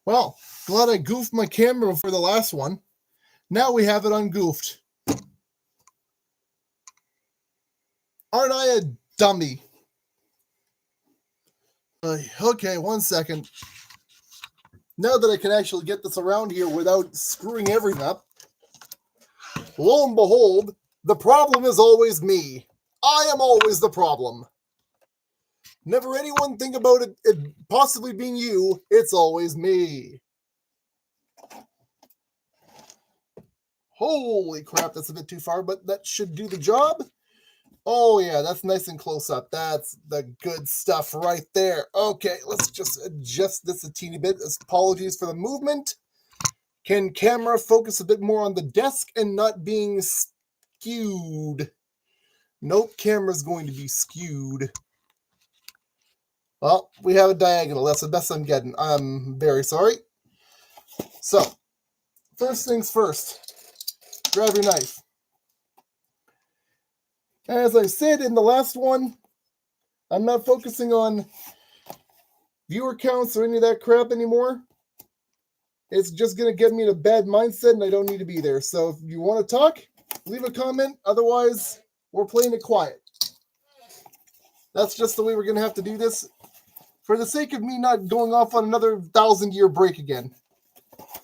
Well, glad I goofed my camera for the last one. Now we have it ungoofed. Aren't I a dummy? Okay, 1 second. Now that I can actually get this around here without screwing everything up, lo and behold, the problem is always me. I am always the problem. Never anyone think about it possibly being you. It's always me. Holy crap, that's a bit too far, but that should do the job. Oh yeah, that's nice and close up. That's the good stuff right there. Okay, let's just adjust this a teeny bit. Apologies for the movement. Can camera focus a bit more on the desk and not being skewed? Nope, camera's going to be skewed. Well, we have a diagonal. That's the best I'm getting. I'm very sorry. So, first things first. Grab your knife. As I said in the last one, I'm not focusing on viewer counts or any of that crap anymore. It's just going to get me in a bad mindset and I don't need to be there. So if you want to talk, leave a comment. Otherwise, we're playing it quiet. That's just the way we're going to have to do this for the sake of me not going off on another 1,000-year break again.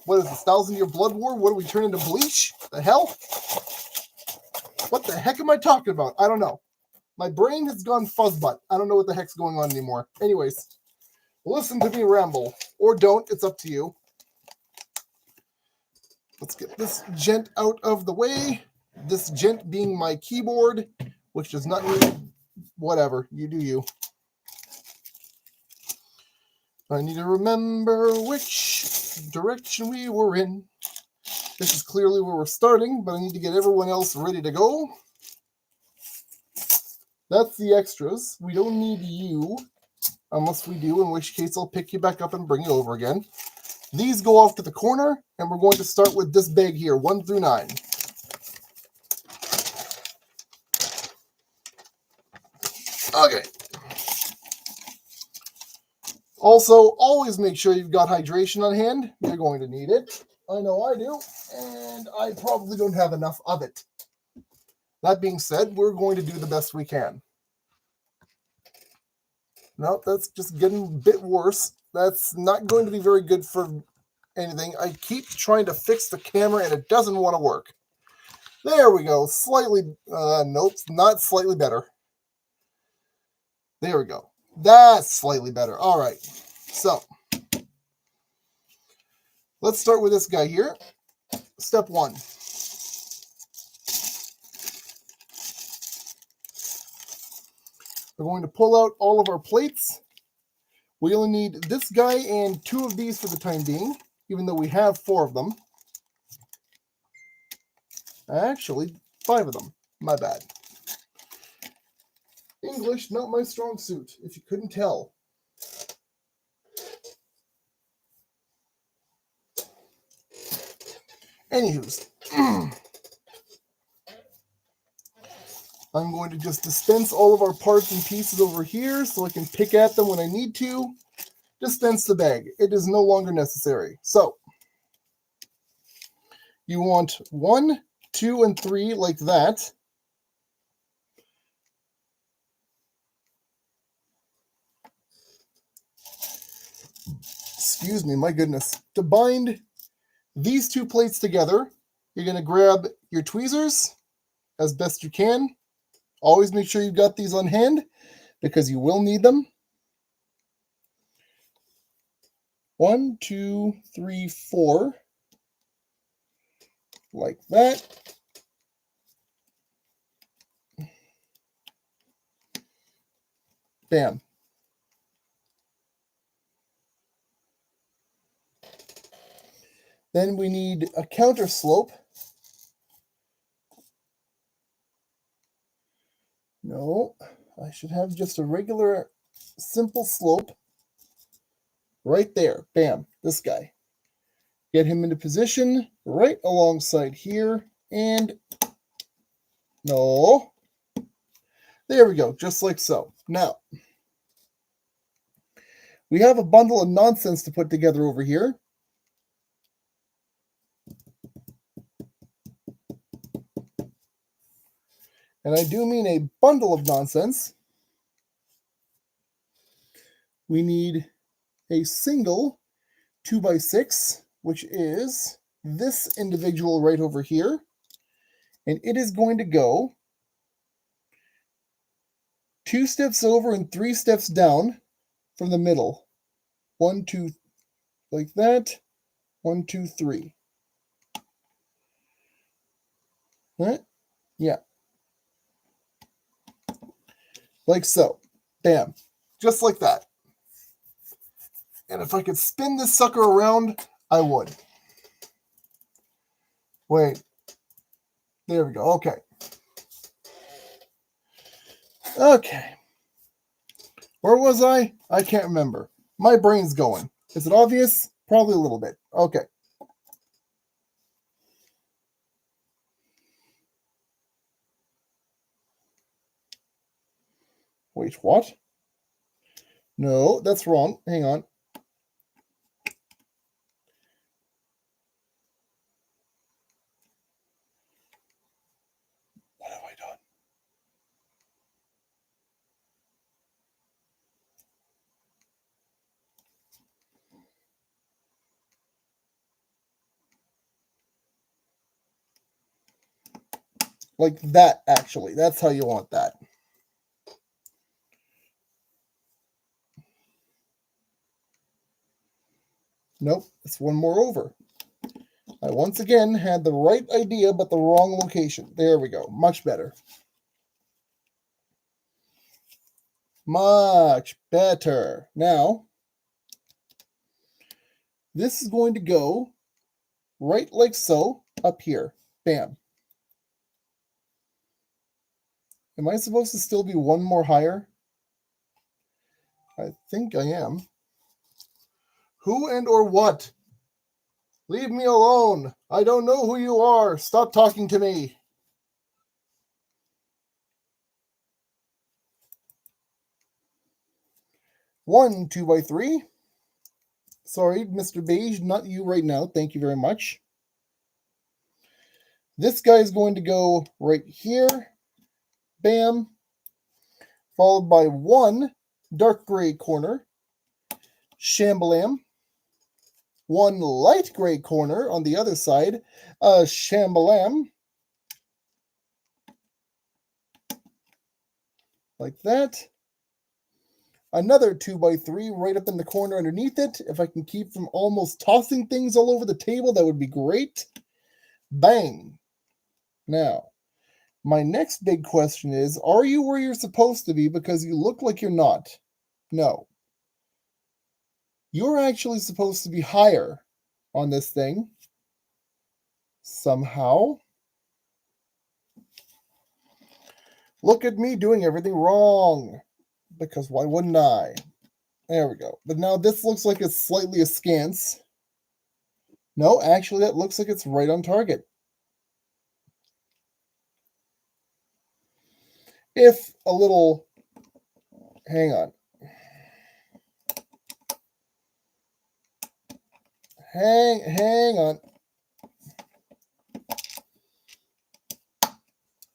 What is this, 1,000-year blood war? What do we turn into Bleach? The hell? What the heck am I talking about? I don't know. My brain has gone fuzzbutt. I don't know what the heck's going on anymore. Anyways, listen to me ramble. Or don't. It's up to you. Let's get this gent out of the way. This gent being my keyboard, which does not mean whatever. You do you. I need to remember which direction we were in. This is clearly where we're starting, but I need to get everyone else ready to go. That's the extras. We don't need you, unless we do, in which case I'll pick you back up and bring you over again. These go off to the corner, and we're going to start with this bag here, 1 through 9. Okay. Also, always make sure you've got hydration on hand. You're going to need it. I know I do, and I probably don't have enough of it. That being said, we're going to do the best we can. No, that's just getting a bit worse. That's not going to be very good for anything. I keep trying to fix the camera, and it doesn't want to work. There we go. Slightly, nope, not slightly better. There we go. That's slightly better. All right. So, let's start with this guy here. Step 1. We're going to pull out all of our plates. We only need this guy and 2 of these for the time being, even though we have 4 of them. Actually, 5 of them. My bad. English, not my strong suit, if you couldn't tell. Anywho's. I'm going to just dispense all of our parts and pieces over here so I can pick at them when I need to. Dispense the bag. It is no longer necessary. So, you want 1, 2, and 3 like that. Excuse me, my goodness. To bind these 2 plates together, you're going to grab your tweezers as best you can. Always make sure you've got these on hand because you will need them. 1, 2, 3, 4. Like that. Bam. Then we need a counter slope. No, I should have just a regular, simple slope. Right there. Bam. This guy. Get him into position right alongside here. And no. There we go. Just like so. Now, we have a bundle of nonsense to put together over here. and I do mean a bundle of nonsense, we need a single 2x6, which is this individual right over here, and it is going to go 2 steps over and 3 steps down from the middle. 1, 2, like that. 1, 2, 3. Right? Yeah. Like so. Bam. Just like that. And if I could spin this sucker around, I would. Wait. There we go. Okay. Okay. Where was I? I can't remember. My brain's going. Is it obvious? Probably a little bit. Okay. Wait, what? No, that's wrong. Hang on. What have I done? Like that, actually. That's how you want that. Nope, it's one more over. I once again had the right idea, but the wrong location. There we go. Much better. Much better. Now, this is going to go right like so up here. Bam. Am I supposed to still be one more higher? I think I am. Who and or what? Leave me alone. I don't know who you are. Stop talking to me. One 2x3. Sorry, Mr. Beige, not you right now. Thank you very much. This guy is going to go right here. Bam. Followed by one dark gray corner. Shambalam. One light gray corner on the other side. Shambalam. Like that. Another 2x3 right up in the corner underneath it. If I can keep from almost tossing things all over the table, that would be great. Bang. Now, my next big question is, are you where you're supposed to be? Because you look like you're not. No. You're actually supposed to be higher on this thing. Somehow. Look at me doing everything wrong. Because why wouldn't I? There we go. But now this looks like it's slightly askance. No, actually that looks like it's right on target. If a little... Hang on. Hang on.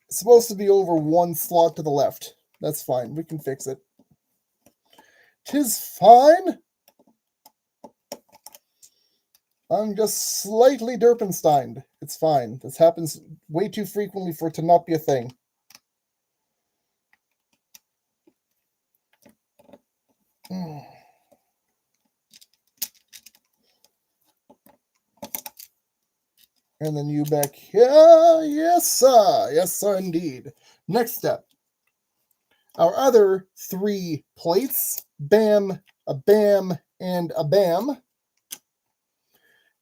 It's supposed to be over one slot to the left. That's fine. We can fix it. 'Tis fine. I'm just slightly derpensteined. It's fine. This happens way too frequently for it to not be a thing. And then you back here. Yes, sir. Yes, sir, indeed. Next step. Our other 3 plates. Bam, a bam, and a bam.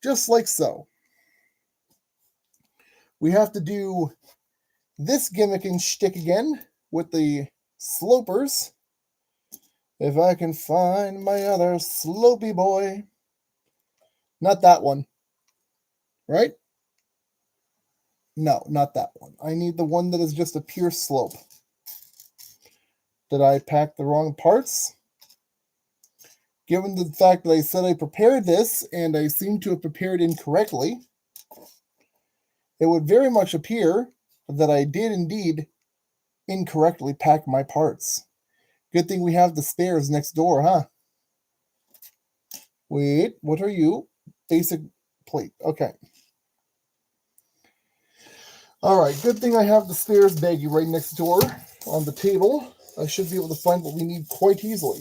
Just like so. We have to do this gimmick and shtick again with the slopers. If I can find my other slopey boy. Not that one. Right? No, not that one. I need the one that is just a pure slope. Did I pack the wrong parts? Given the fact that I said I prepared this, and I seem to have prepared incorrectly, it would very much appear that I did indeed incorrectly pack my parts. Good thing we have the spares next door, huh? Wait, what are you? Basic plate. Okay. Alright, good thing I have the spares baggie right next door on the table. I should be able to find what we need quite easily.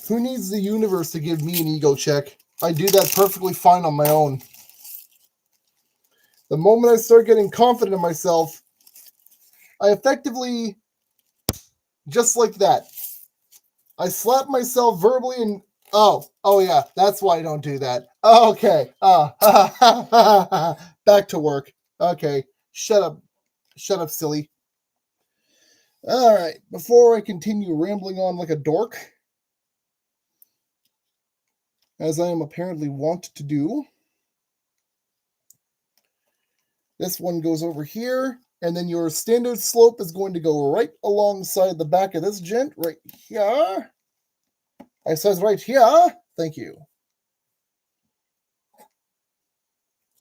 Who needs the universe to give me an ego check? I do that perfectly fine on my own. The moment I start getting confident in myself, I effectively, just like that, I slap myself verbally and, oh yeah, that's why I don't do that. Okay, back to work. Okay, shut up, silly. Alright, before I continue rambling on like a dork, as I am apparently wont to do, this one goes over here, and then your standard slope is going to go right alongside the back of this gent, right here. I says right here. Thank you.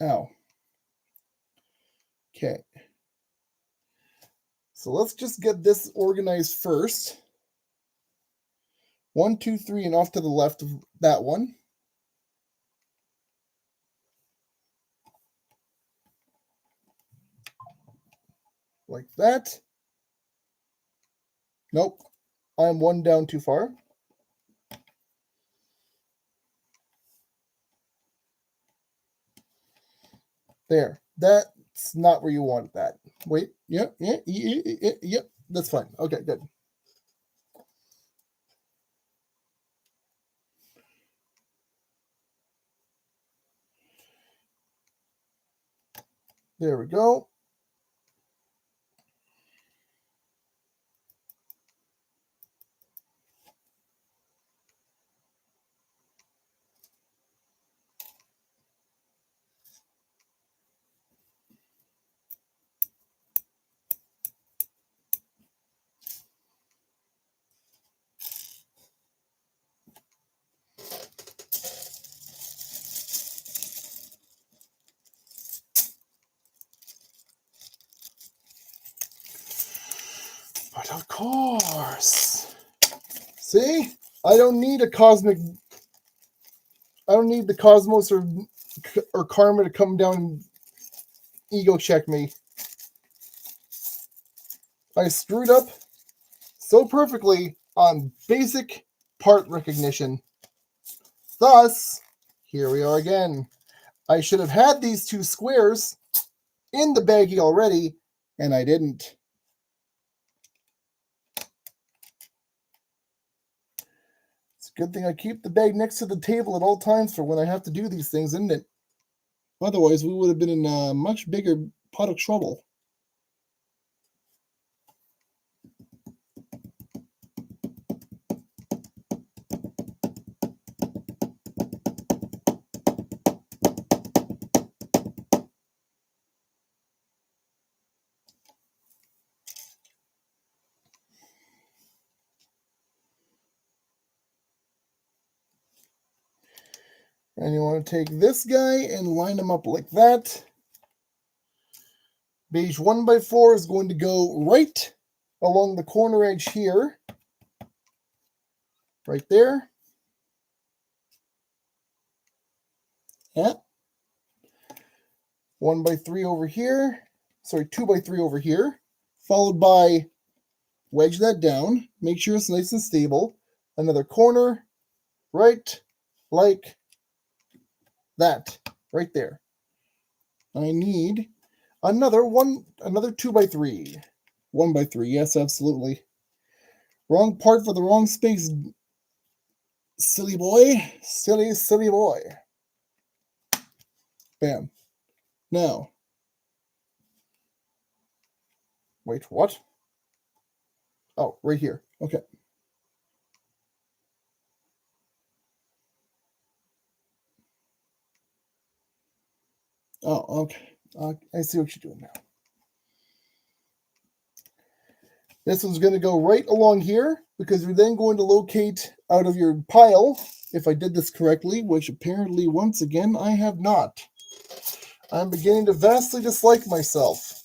Ow. Okay. So let's just get this organized first. 1, 2, 3, and off to the left of that one. Like that. Nope. I'm one down too far. There. That's not where you want that. Wait. Yep. Yep. That's fine. Okay, good. There we go. But of course. See? I don't need the cosmos or karma to come down and ego check me. I screwed up so perfectly on basic part recognition. Thus, here we are again. I should have had these two squares in the baggie already, and I didn't. It's a good thing I keep the bag next to the table at all times for when I have to do these things, isn't it? Otherwise, we would have been in a much bigger pot of trouble. And you want to take this guy and line him up like that. Beige 1x4 is going to go right along the corner edge here. Right there. Yeah. 1x3 over here. Sorry, 2x3 over here. Followed by, wedge that down. Make sure it's nice and stable. Another corner. Right like that. Right there. I need another 2x3. 1x3. Yes, absolutely. Wrong part for the wrong space. Silly boy. Silly boy. Bam. Now. Wait, what? Oh, right here. Okay. Oh, okay. I see what you're doing now. This one's going to go right along here because you're then going to locate out of your pile, if I did this correctly, which apparently, once again, I have not. I'm beginning to vastly dislike myself.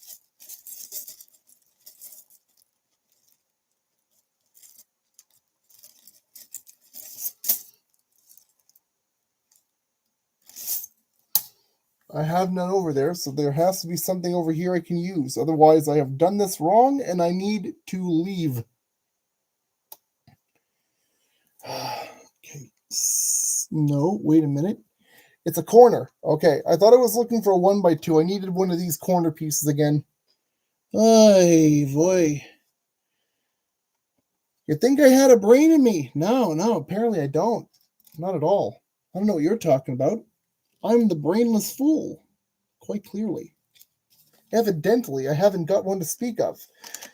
I have none over there, so there has to be something over here I can use. Otherwise, I have done this wrong, and I need to leave. Okay. No, wait a minute. It's a corner. Okay, I thought I was looking for a 1x2. I needed one of these corner pieces again. Ay, boy. You think I had a brain in me? No, apparently I don't. Not at all. I don't know what you're talking about. I'm the brainless fool. Quite clearly. Evidently, I haven't got one to speak of.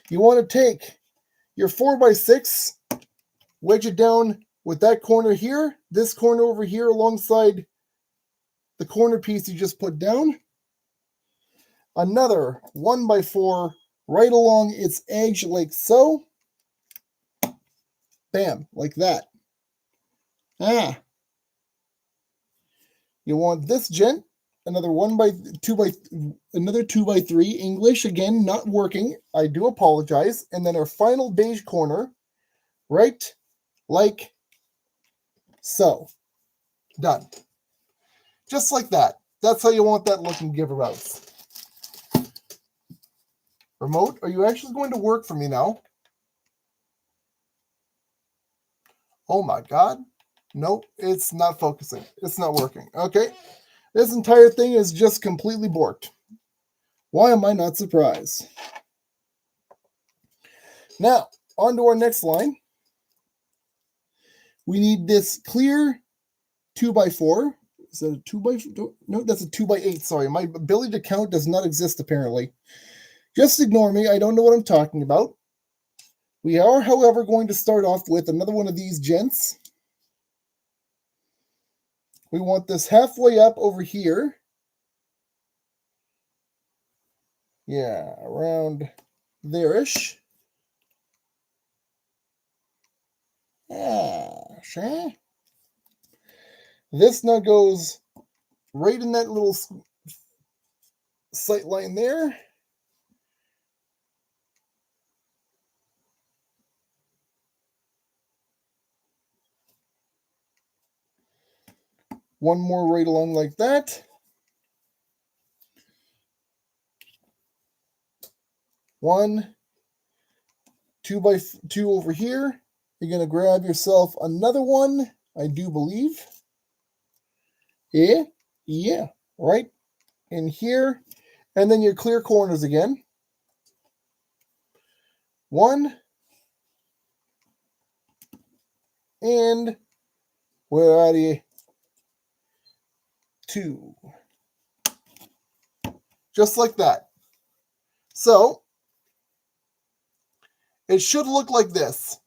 You want to take your 4x6, wedge it down with that corner here, this corner over here alongside the corner piece you just put down. Another 1x4 right along its edge like so. Bam, like that. You want this gent, another 2x3 English, again not working. I do apologize. And then our final beige corner, right like so. Done. Just like that. That's how you want that looking giveabouts. Remote, are you actually going to work for me now? Oh my God. Nope, it's not focusing. It's not working. Okay. This entire thing is just completely borked. Why am I not surprised? Now, on to our next line. We need this clear 2x4. Is that a 2x4? No, that's a 2x8. Sorry, my ability to count does not exist apparently. Just ignore me. I don't know what I'm talking about. We are, however, going to start off with another one of these gents. We want this halfway up over here. Yeah, around there-ish. Yeah, sure. This now goes right in that little sight line there. One more right along like that. One, 2x2 over here. You're going to grab yourself another one, I do believe. Yeah, right in here. And then your clear corners again. One. And where are you? Two. Just like that. So, it should look like this.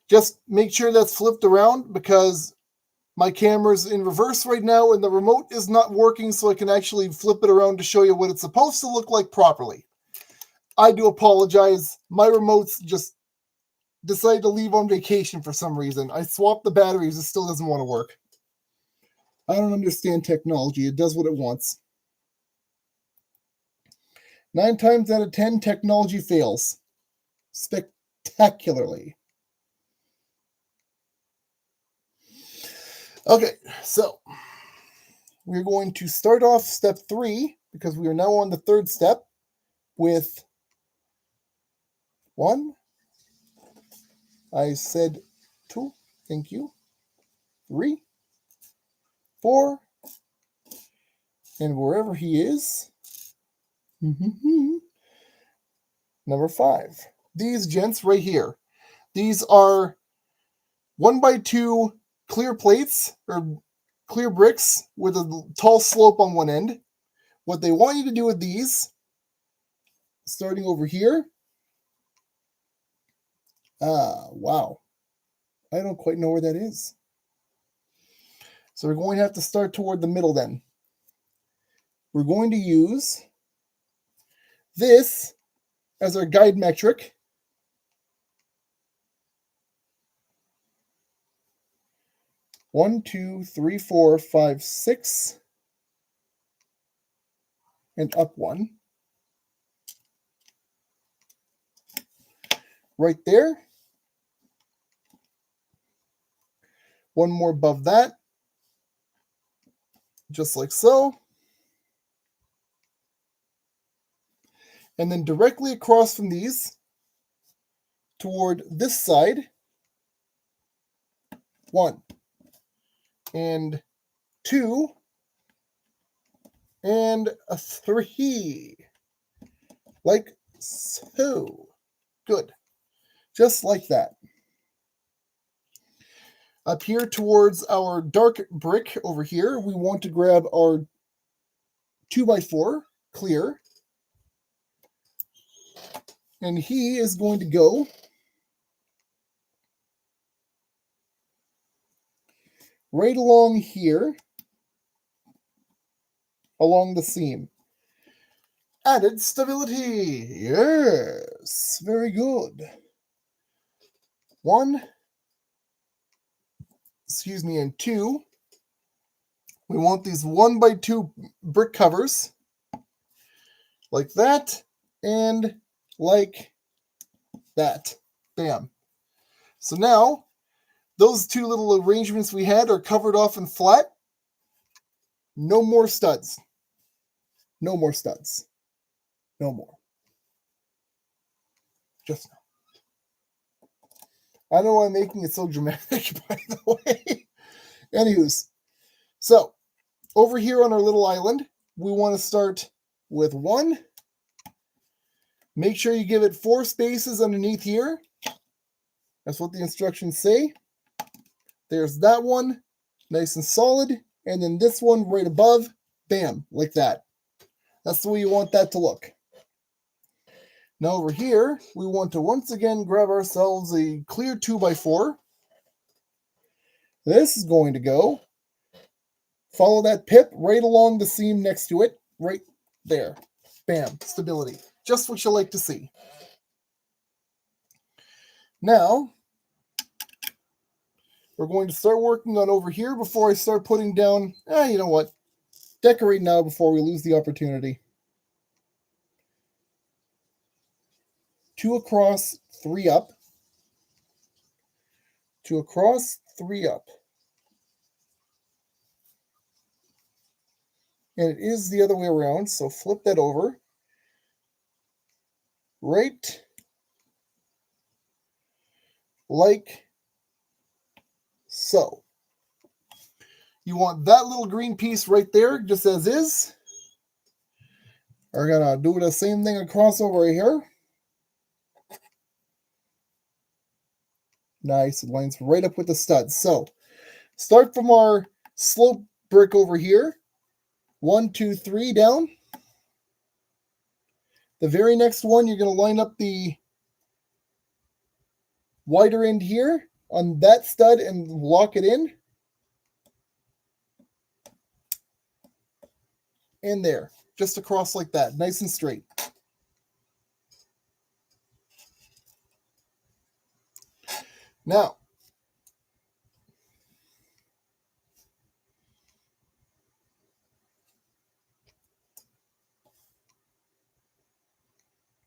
Just make sure that's flipped around because my camera's in reverse right now and the remote is not working, so I can actually flip it around to show you what it's supposed to look like properly. I do apologize. My remote's just decided to leave on vacation for some reason. I swapped the batteries. It still doesn't want to work. I don't understand technology. It does what it wants. 9 times out of 10, technology fails. Spectacularly. Okay, so we're going to start off step 3 because we are now on the 3rd step with 1. I said 2. Thank you. 3, 4, and wherever he is, number 5. These gents right here. These are 1x2 clear plates or clear bricks with a tall slope on one end. What they want you to do with these, starting over here. Wow. I don't quite know where that is. So we're going to have to start toward the middle then. we're going to use this as our guide metric. One, two, three, four, five, six, and up one. Right there. One more above that. Just like so. And then directly across from these toward this side. 1 and 2 and a 3. Like so. Good. Just like that. Up here towards our dark brick over here, we want to grab our 2x4 clear. And he is going to go right along here, along the seam. Added stability. Yes, very good. 1, and 2. We want these 1x2 brick covers like that and like that. Bam. So now those two little arrangements we had are covered off and flat. No more studs. No more studs. No more. Just now. I don't know why I'm making it so dramatic, by the way. Anywho's, so over here on our little island, we want to start with 1. Make sure you give it 4 spaces underneath here. That's what the instructions say. There's that one, nice and solid. And then this one right above, bam, like that. That's the way you want that to look. Now over here, we want to once again grab ourselves a clear 2x4. This is going to go, follow that pip right along the seam next to it, right there. Bam, stability. Just what you like to see. Now, we're going to start working on over here before I start putting down, you know what, decorate now before we lose the opportunity. 2 across, 3 up. 2 across, 3 up. And it is the other way around, so flip that over. Right. Like so. You want that little green piece right there, just as is. We're going to do the same thing across over here. Nice, it lines right up with the studs. So, start from our slope brick over here. 1, 2, 3 down. The very next one, you're going to line up the wider end here on that stud and lock it in. And there, just across like that, nice and straight. Now,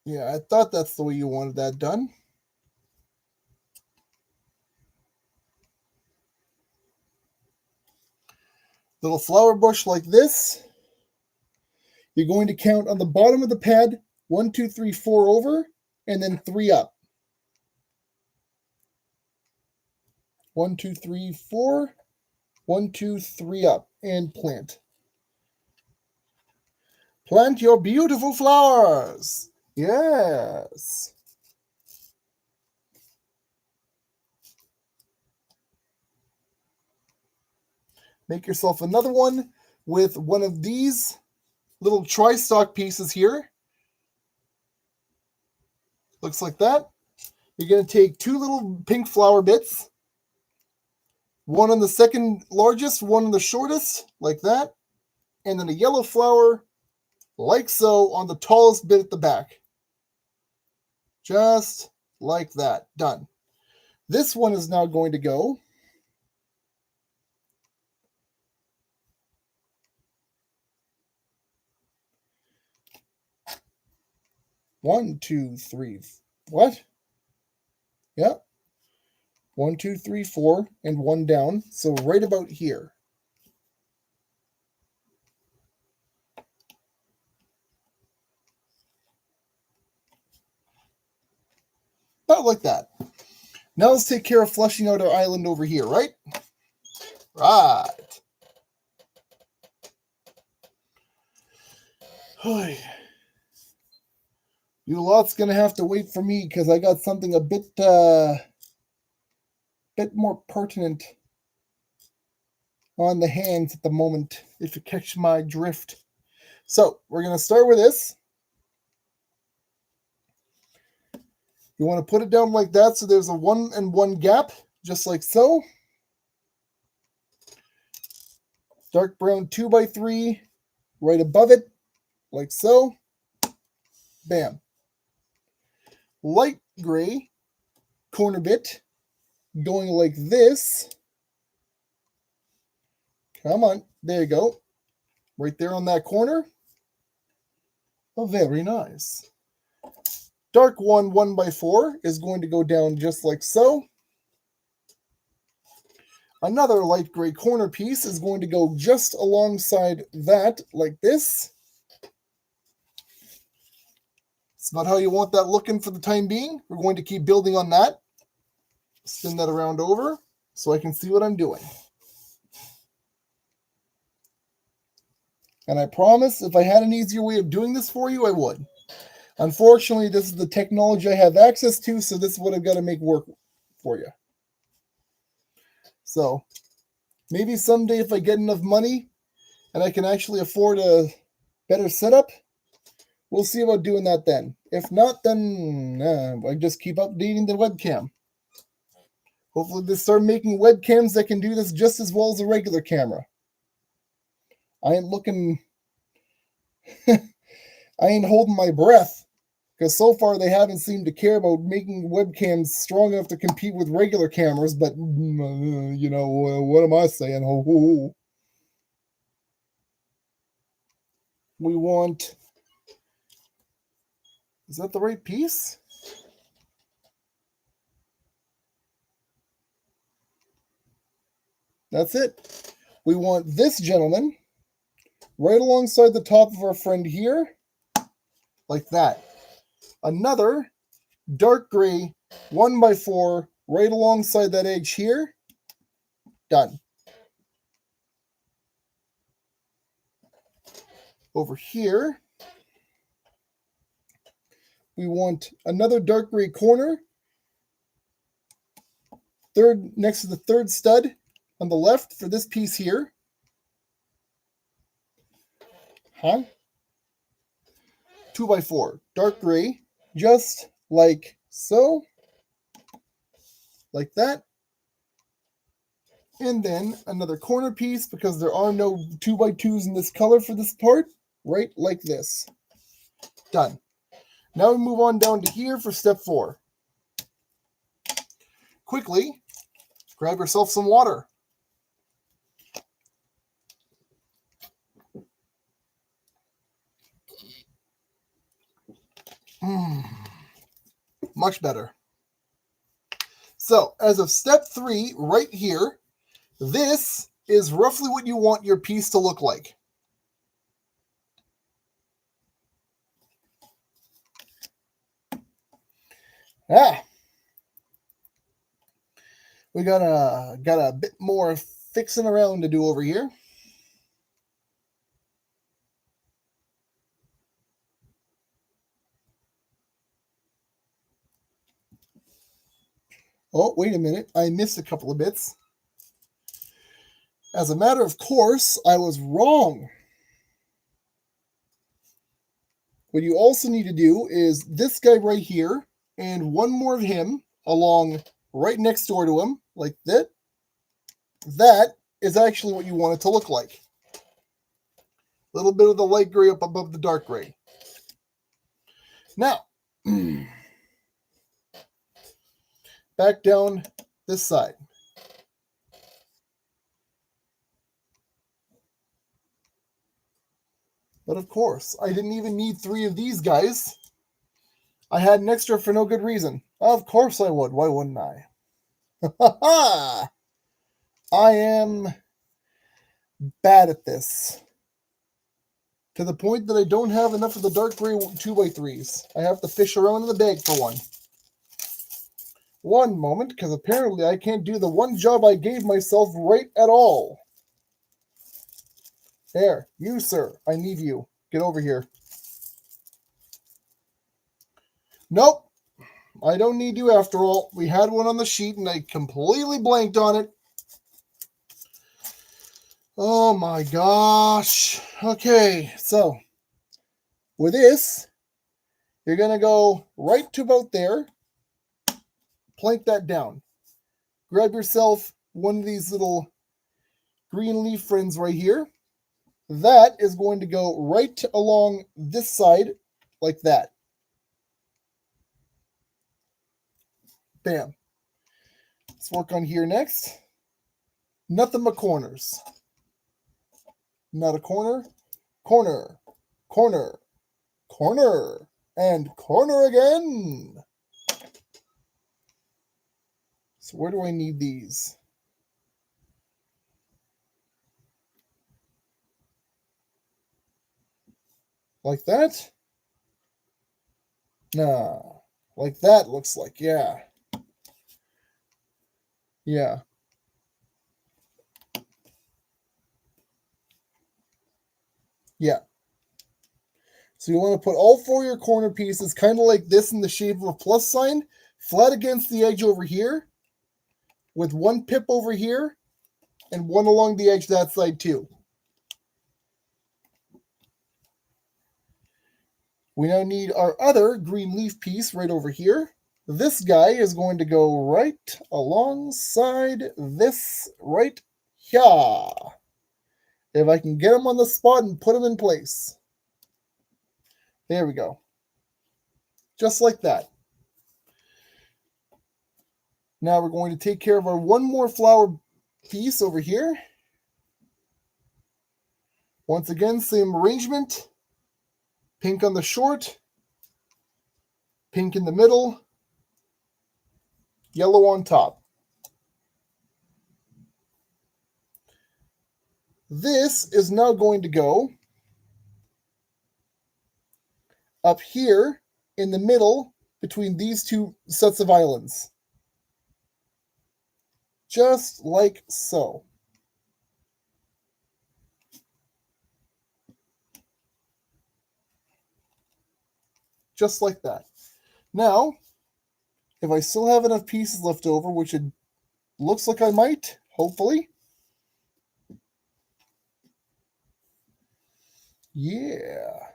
yeah, I thought that's the way you wanted that done. Little flower bush like this. You're going to count on the bottom of the pad, 1, 2, 3, 4 over, and then 3 up. 1, 2, 3, 4. 1, 2, 3 up, and plant. Plant your beautiful flowers. Yes. Make yourself another one with one of these little tri-stalk pieces here. Looks like that. You're going to take 2 little pink flower bits. One on the second largest, one on the shortest, like that. And then a yellow flower like so on the tallest bit at the back. Just like that. Done. This one is now going to go one, two, three. What? Yeah. 1, 2, 3, 4, and 1 down. So right about here. About like that. Now let's take care of flushing out our island over here, right? Right. You lot's gonna have to wait for me because I got something a bit more pertinent on the hands at the moment, if you catch my drift. So we're gonna start with this. You want to put it down like that so there's a 1 and 1 gap, just like so. Dark brown 2x3 right above it, like so. Bam. Light gray corner bit going like this. Come on, there you go. Right there on that corner. Oh, very nice. Dark 1, 1x4 is going to go down just like so. Another light gray corner piece is going to go just alongside that, like this. It's not how you want that looking for the time being. We're going to keep building on that. Spin that around over so I can see what I'm doing. And I promise if I had an easier way of doing this for you, I would. Unfortunately, this is the technology I have access to, so this is what I've got to make work for you. So maybe someday if I get enough money and I can actually afford a better setup, we'll see about doing that then. If not, then I just keep updating the webcam. Hopefully they start making webcams that can do this just as well as a regular camera. I ain't looking... I ain't holding my breath. Because so far they haven't seemed to care about making webcams strong enough to compete with regular cameras, but, you know, what am I saying? We want... Is that the right piece? That's it. We want this gentleman right alongside the top of our friend here, like that. Another dark gray 1x4 right alongside that edge here. Done. Over here, we want another dark gray corner, next to the third stud on the left for this piece here. 2x4, dark gray, just like so, like that. And then another corner piece, because there are no 2x2s in this color for this part, right like this. Done. Now we move on down to here for step 4. Quickly, grab yourself some water. Much better. So, as of step 3, right here, this is roughly what you want your piece to look like. We got a bit more fixing around to do over here. Oh, wait a minute. I missed a couple of bits. As a matter of course, I was wrong. What you also need to do is this guy right here and one more of him along right next door to him, like that. That is actually what you want it to look like. A little bit of the light gray up above the dark gray. Now, back down this side. But of course, I didn't even need 3 of these guys. I had an extra for no good reason. Of course I would. Why wouldn't I? Ha ha! I am bad at this. To the point that I don't have enough of the dark gray 2x3s. I have to fish around in the bag for one. One moment, because apparently I can't do the one job I gave myself right at all. There, you sir, I need you. Get over here. Nope, I don't need you after all. We had one on the sheet and I completely blanked on it. Oh my gosh. Okay, so with this, you're going to go right to about there. Plank that down. Grab yourself one of these little green leaf friends right here. That is going to go right along this side like that. Bam. Let's work on here next. Nothing but corners. Not a corner. Corner. Corner. Corner. And corner again. So where do I need these? Like that? Nah. Like that looks like, yeah. Yeah. Yeah. So you want to put all 4 of your corner pieces kind of like this in the shape of a plus sign, flat against the edge over here, with one pip over here, and one along the edge that side too. We now need our other green leaf piece right over here. This guy is going to go right alongside this right here. If I can get him on the spot and put him in place. There we go. Just like that. Now we're going to take care of our one more flower piece over here. Once again, same arrangement. Pink on the short, pink in the middle, yellow on top. This is now going to go up here in the middle between these 2 sets of islands. Just like so. Just like that. Now, if I still have enough pieces left over, which it looks like I might, hopefully. Yeah.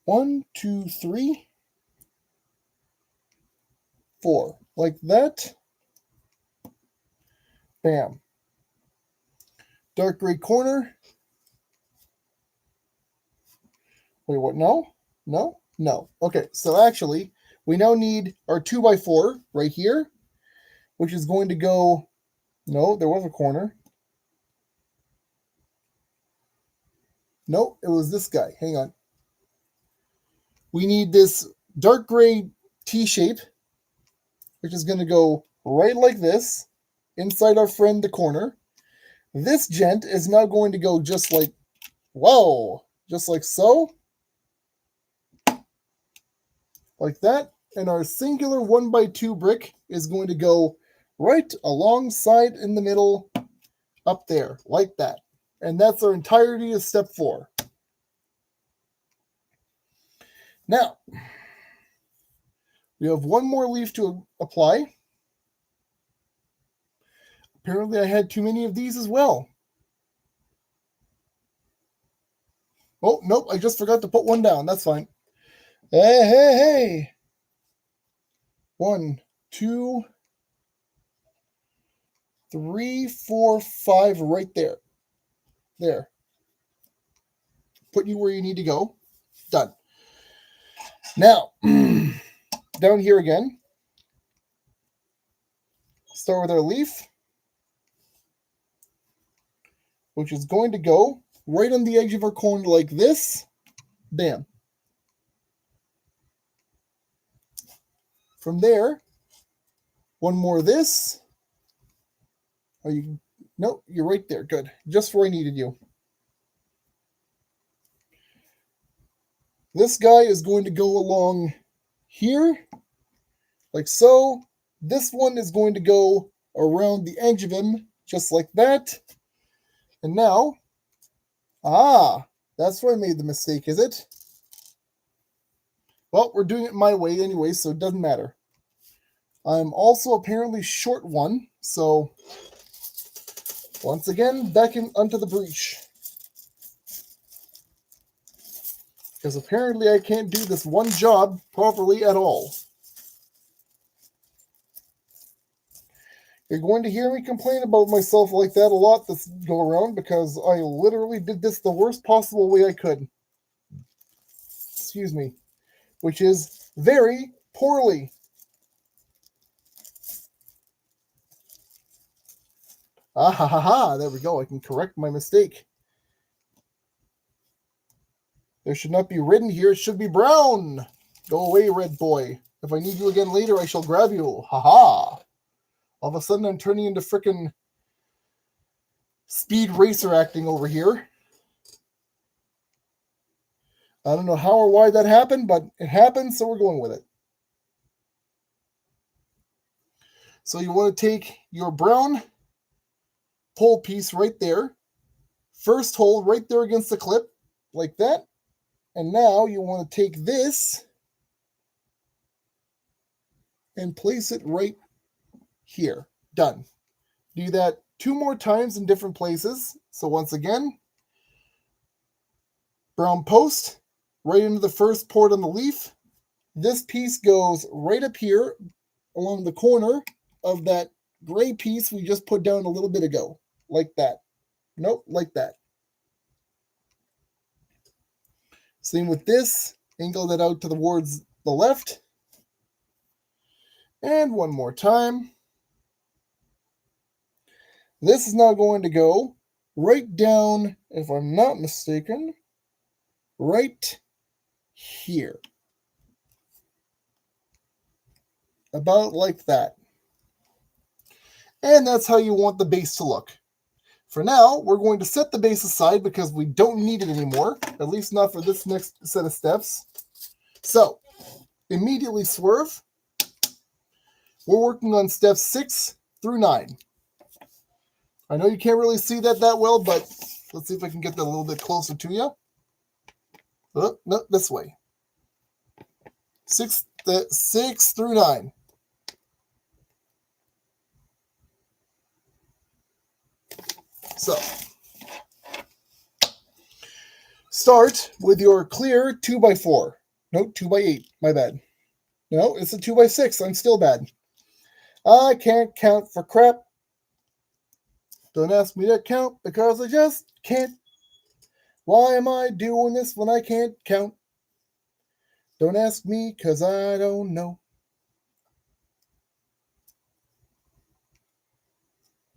One, two, three, 4. Like that. Bam. Dark gray corner. Wait, what? No? No? No. Okay, so actually, we now need our 2x4 right here, which is going to go... No, there was a corner. No, it was this guy. Hang on. We need this dark gray T-shape, which is going to go right like this, inside our friend the corner. This gent is now going to go just like, whoa, just like so. Like that. And our singular 1x2 brick is going to go right alongside in the middle up there, like that. And that's our entirety of step 4. Now, we have one more leaf to apply. Apparently I had too many of these as well. Oh, nope, I just forgot to put one down. That's fine. Hey, hey, hey. 1, 2, 3, 4, 5 right there. There. Put you where you need to go. Done. Now, down here again. Start with our leaf, which is going to go right on the edge of our corner like this. Bam. From there, one more of this. Are you? Nope, you're right there. Good. Just where I needed you. This guy is going to go along here, like so. This one is going to go around the edge of him, just like that. And now, that's where I made the mistake, is it? Well, we're doing it my way anyway, so it doesn't matter. I'm also apparently short one, so once again, back onto the breach. Because apparently I can't do this one job properly at all. You're going to hear me complain about myself like that a lot this go around because I literally did this the worst possible way I could. Excuse me. Which is very poorly. There we go. I can correct my mistake. There should not be red in here. It should be brown. Go away, red boy. If I need you again later, I shall grab you. All of a sudden, I'm turning into frickin' Speed Racer acting over here. I don't know how or why that happened, but it happened, so we're going with it. So you want to take your brown pole piece right there. First hole right there against the clip, like that. And now you want to take this and place it right here. Done. Do that 2 more times in different places. So once again, brown post right into the first port on the leaf. This piece goes right up here along the corner of that gray piece we just put down a little bit ago. Like that. Nope, like that. Same with this. Angle that out towards the left. And one more time. This is now going to go right down, if I'm not mistaken, right here. About like that. And that's how you want the base to look. For now, we're going to set the base aside because we don't need it anymore, at least not for this next set of steps. So, immediately swerve. We're working on steps 6 through 9. I know you can't really see that well, but let's see if I can get that a little bit closer to you. Oh, no, this way. 6 through 9. So, start with your clear 2x4. No, 2x8. My bad. No, it's a 2x6. I'm still bad. I can't count for crap. Don't ask me to count because I just can't. Why am I doing this when I can't count? Don't ask me because I don't know.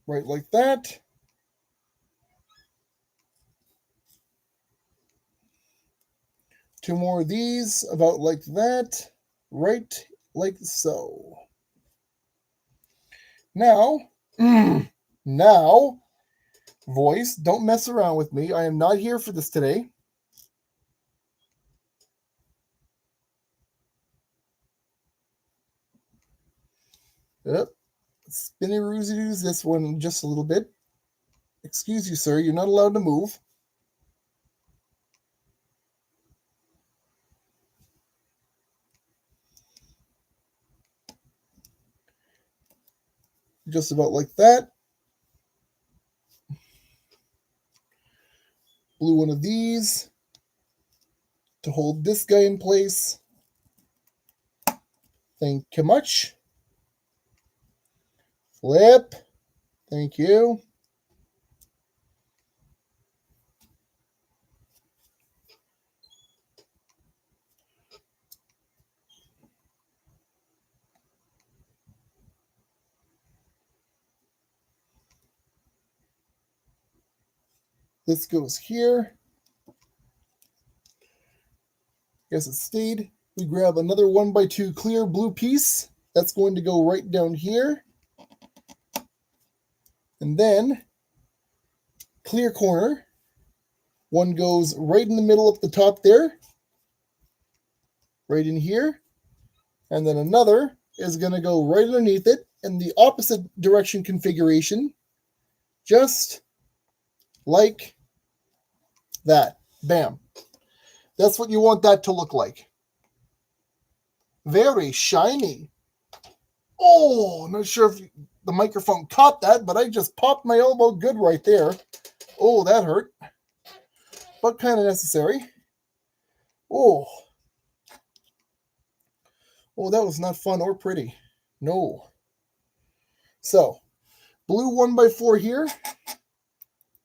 Right like that. Two more of these, about like that. Right like so. Now, voice, don't mess around with me. I am not here for this today. Yep. Spinny Roozy-Doos this one just a little bit. Excuse you, sir. You're not allowed to move. Just about like that. Blue one of these to hold this guy in place. Thank you much. Flip. Thank you. This goes here. Guess it stayed. We grab another 1x2 clear blue piece. That's going to go right down here. And then clear corner. One goes right in the middle up the top there. Right in here. And then another is going to go right underneath it in the opposite direction configuration. Just like that. Bam. That's what you want that to look like. Very shiny. Oh, I'm not sure if the microphone caught that, but I just popped my elbow good right there. Oh, that hurt. But kind of necessary. Oh. Oh, that was not fun or pretty. No. So, blue 1x4 here.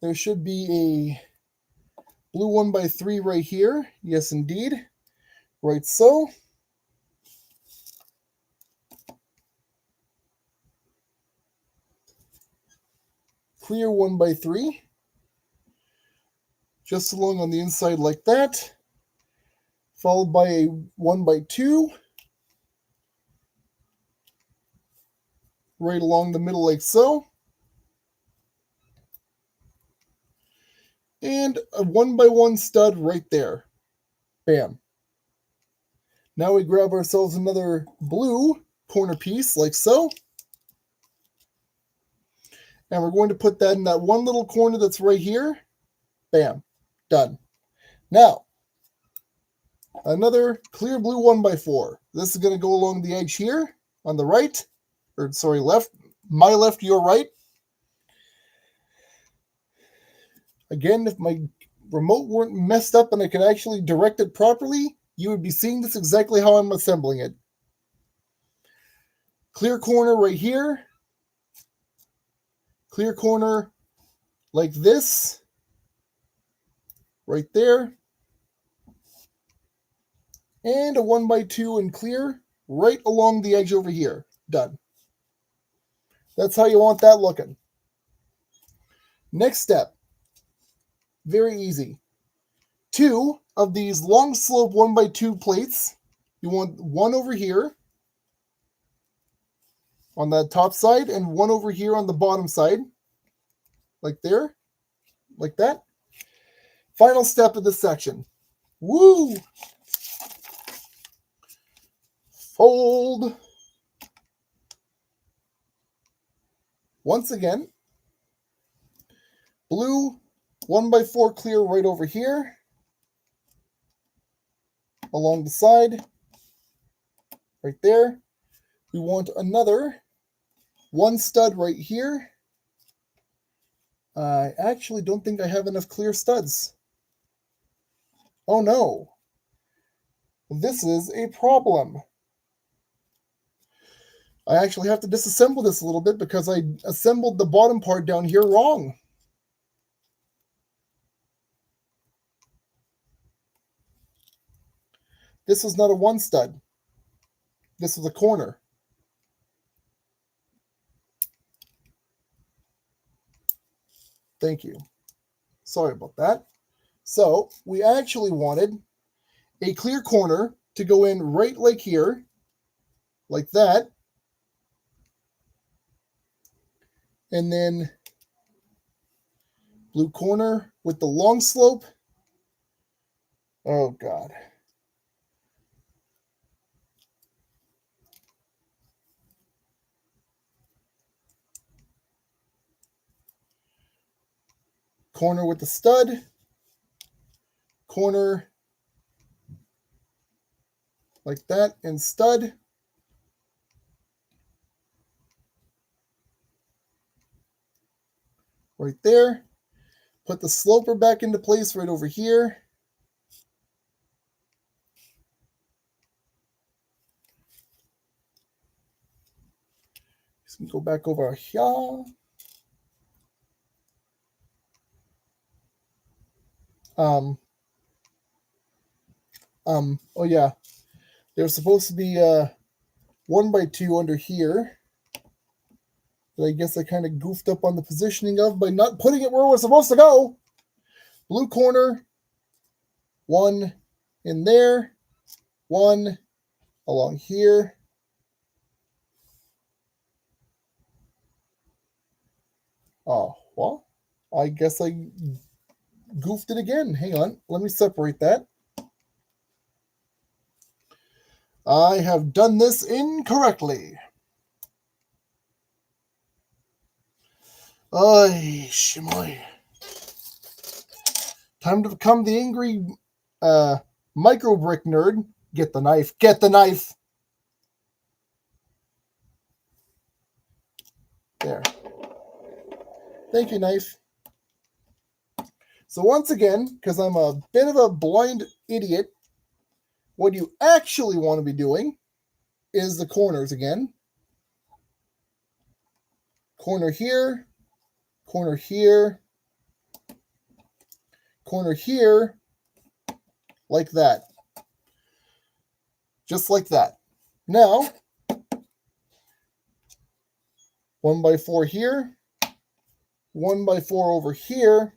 There should be a blue 1x3 right here. Yes, indeed. Right so. Clear 1x3. Just along on the inside like that. Followed by a 1x2. Right along the middle like so. And a 1x1 stud right there. Bam. Now we grab ourselves another blue corner piece like so. And we're going to put that in that one little corner that's right here. Bam. Done. Now, another clear blue 1x4. This is going to go along the edge here on the right. Or, sorry, left. My left, your right. Again, if my remote weren't messed up and I could actually direct it properly, you would be seeing this exactly how I'm assembling it. Clear corner right here. Clear corner like this. Right there. And a 1x2 in clear right along the edge over here. Done. That's how you want that looking. Next step. Very easy. 2 of these long slope 1x2 plates. You want one over here on that top side and one over here on the bottom side. Like there. Like that. Final step of this section. Woo! Fold. Once again. Blue 1x4 clear right over here. Along the side. Right there. We want another one stud right here. I actually don't think I have enough clear studs. Oh no. This is a problem. I actually have to disassemble this a little bit because I assembled the bottom part down here wrong. This was not a one stud. This was a corner. Thank you. Sorry about that. So we actually wanted a clear corner to go in right like here, like that. And then blue corner with the long slope. Oh, God. Corner with the stud. Corner like that and stud. Right there. Put the sloper back into place right over here. Just go back over here. Oh yeah, there's supposed to be 1x2 under here that I guess I kind of goofed up on the positioning of by not putting it where it was supposed to go. Blue corner, 1 in there, 1 along here. Oh, well, I guess I goofed it again. Hang on, let me separate that. I have done this incorrectly. Ay, shimoy. Time to become the angry micro brick nerd. Get the knife. Get the knife. There. Thank you, knife. So once again, because I'm a bit of a blind idiot, what you actually want to be doing is the corners again. Corner here, corner here, corner here, like that. Just like that. Now, 1x4 here, 1x4 over here.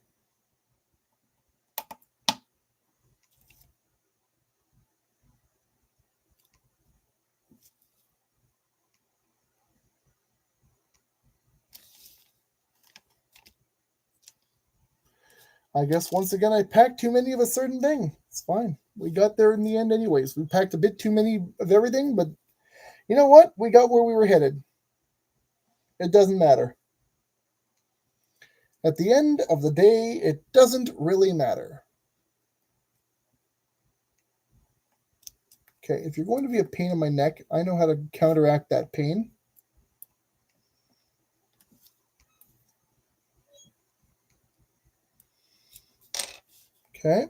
I guess once again I packed too many of a certain thing. It's fine. We got there in the end anyways. We packed a bit too many of everything, but you know what? We got where we were headed. It doesn't matter. At the end of the day, it doesn't really matter. Okay, if you're going to be a pain in my neck, I know how to counteract that pain. Okay.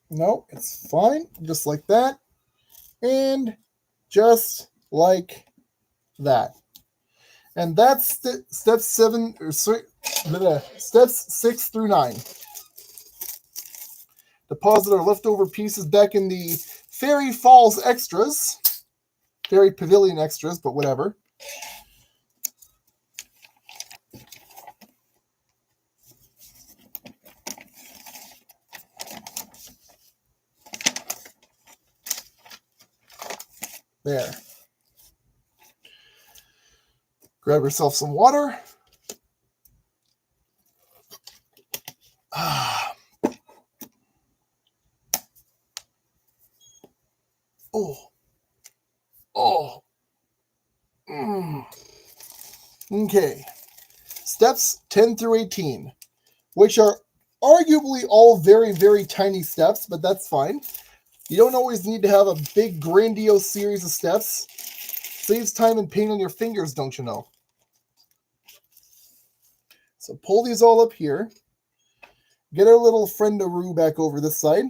No, it's fine. Just like that. And just like that. And that's the steps 6 through 9. Deposit our leftover pieces back in the Fairy Falls extras. Fairy Pavillion extras, but whatever. There. Grab yourself some water. Oh. Okay. Steps 10 through 18, which are arguably all very, very tiny steps, but that's fine. You don't always need to have a big, grandiose series of steps. Saves time and pain on your fingers, don't you know? So pull these all up here. Get our little friend-a-roo back over this side.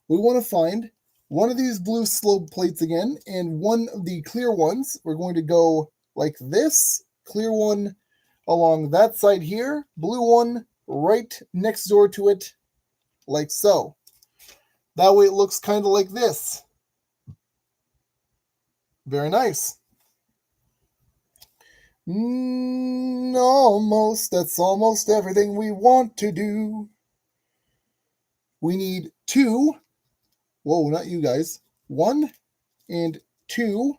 We want to find one of these blue slope plates again, and one of the clear ones. We're going to go like this. Clear one along that side here. Blue one right next door to it, like so. That way it looks kind of like this. Very nice. Almost. That's almost everything we want to do. We need 2. Whoa, not you guys. 1 and 2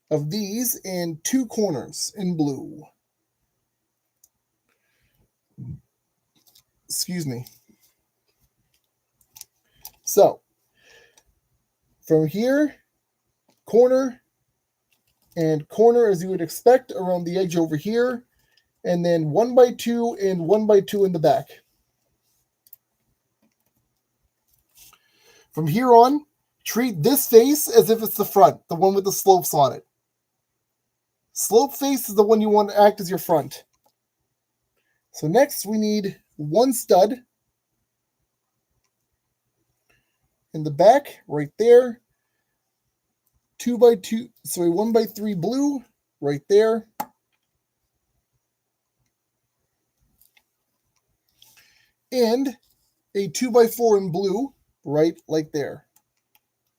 of these and 2 corners in blue. Excuse me. So, from here, corner and corner as you would expect around the edge over here, and then 1x2 and 1x2 in the back. From here on, treat this face as if it's the front, the one with the slopes on it. Slope face is the one you want to act as your front. So next we need 1 stud in the back, right there. 1x3 blue, right there. And a 2x4 in blue right like there.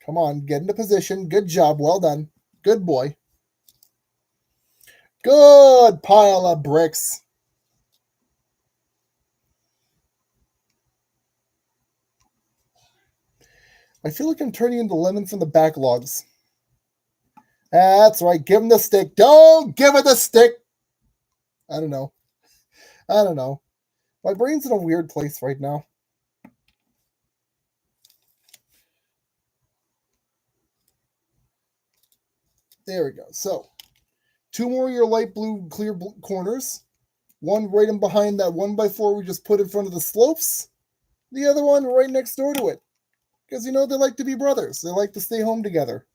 Come on, get into position. Good job. Well done. Good boy. Good pile of bricks. I feel like I'm turning into Lemon from the backlogs. That's right. Give him the stick. Don't give it the stick. I don't know. My brain's in a weird place right now. There we go. So, 2 more of your light blue clear corners. One right in behind that 1x4 we just put in front of the slopes. The other one right next door to it. Because, they like to be brothers. They like to stay home together.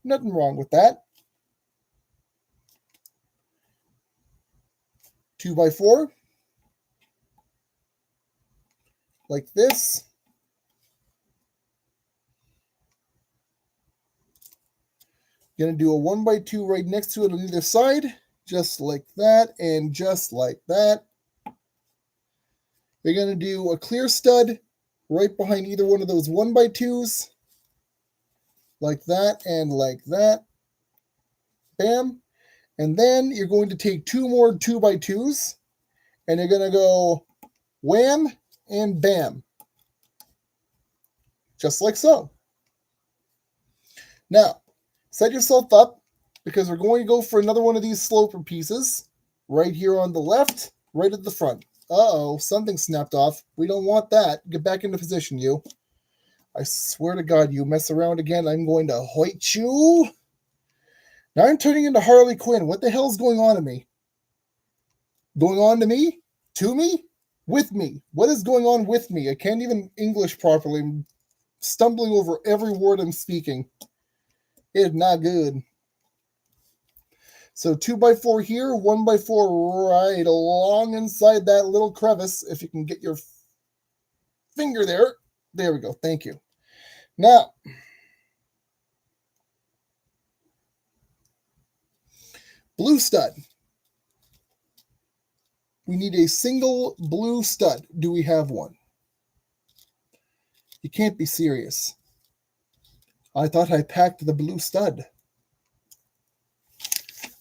Nothing wrong with that. 2x4. Like this. Going to do a 1x2 right next to it on either side. Just like that and just like that. You're going to do a clear stud right behind either one of those 1x2s. Like that and like that. Bam. And then you're going to take 2 more 2x2s. And you're going to go wham and bam. Just like so. Now, set yourself up because we're going to go for another one of these sloper pieces right here on the left, right at the front. Uh-oh, something snapped off. We don't want that. Get back into position, you. I swear to God, you mess around again, I'm going to hoit you. Now I'm turning into Harley Quinn. What the hell's going on to me? Going on to me? To me? With me? What is going on with me? I can't even English properly. I'm stumbling over every word I'm speaking. It's not good. So 2x4 here, 1x4 right along inside that little crevice. If you can get your finger there. There we go. Thank you. Now, blue stud. We need a single blue stud. Do we have one? You can't be serious. I thought I packed the blue stud.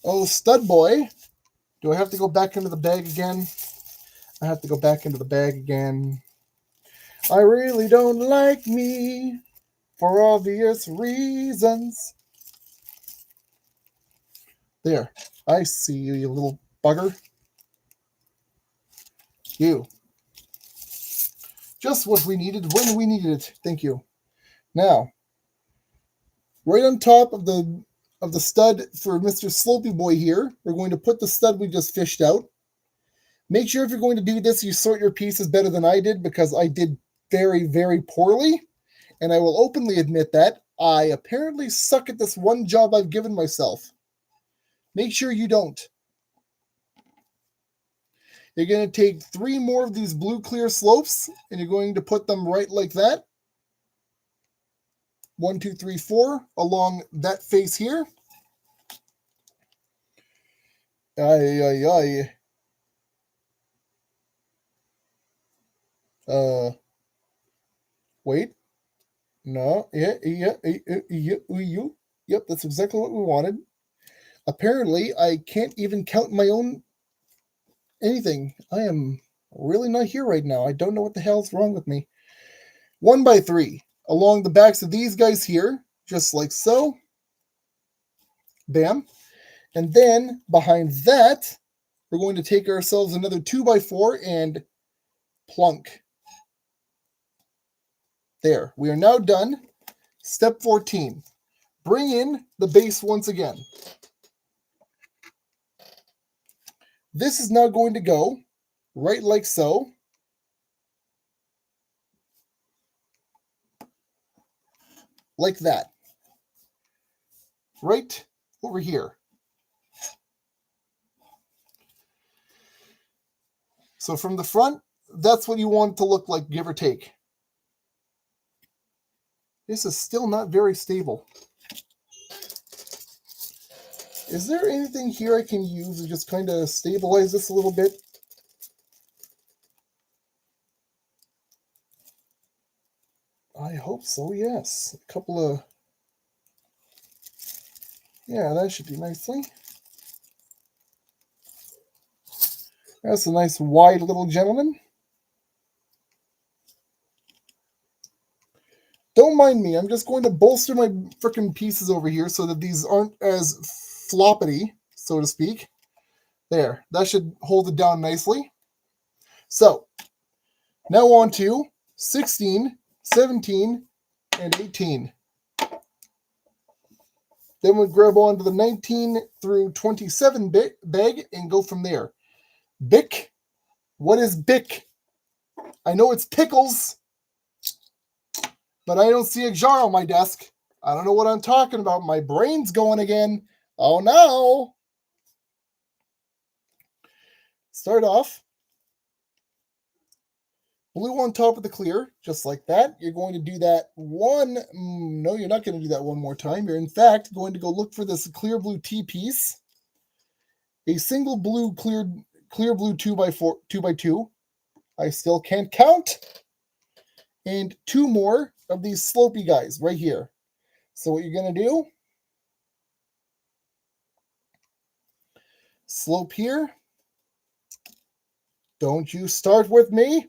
Oh, stud boy. Do I have to go back into the bag again? I have to go back into the bag again. I really don't like me for obvious reasons. There. I see you, you little bugger. You. Just what we needed when we needed it. Thank you. Now, right on top of the stud for Mr. Slopey Boy here, we're going to put the stud we just fished out. Make sure if you're going to do this, you sort your pieces better than I did because I did very, very poorly. And I will openly admit that I apparently suck at this one job I've given myself. Make sure you don't. You're going to take 3 more of these blue clear slopes and you're going to put them right like that. 1, 2, 3, 4 along that face here. Wait. No. Yep, that's exactly what we wanted. Apparently, I can't even count my own anything. I am really not here right now. I don't know what the hell's wrong with me. 1x3 along the backs of these guys here, just like so. Bam. And then behind that, we're going to take ourselves another 2x4 and plunk. There. We are now done. Step 14. Bring in the base once again. This is now going to go right like so. Like that. Right over here. So from the front, that's what you want it to look like, give or take. This is still not very stable. Is there anything here I can use to just kind of stabilize this a little bit? I hope so, yes. A couple of... Yeah, that should be nicely. That's a nice wide little gentleman. Don't mind me. I'm just going to bolster my frickin' pieces over here so that these aren't as floppity, so to speak. There. That should hold it down nicely. So, now on to 16, 17, and 18. Then we'll grab on to the 19 through 27 bag and go from there. Bic. What is Bic? I know it's pickles, but I don't see a jar on my desk. I don't know what I'm talking about. My brain's going again. Oh no. Start off. Blue on top of the clear, just like that. You're going to do that one. No, you're not going to do that one more time. You're in fact going to go look for this clear blue T piece. A single blue clear blue 2x4, 2x2. I still can't count. And two more of these slopey guys right here. So what you're going to do, slope here. Don't you start with me.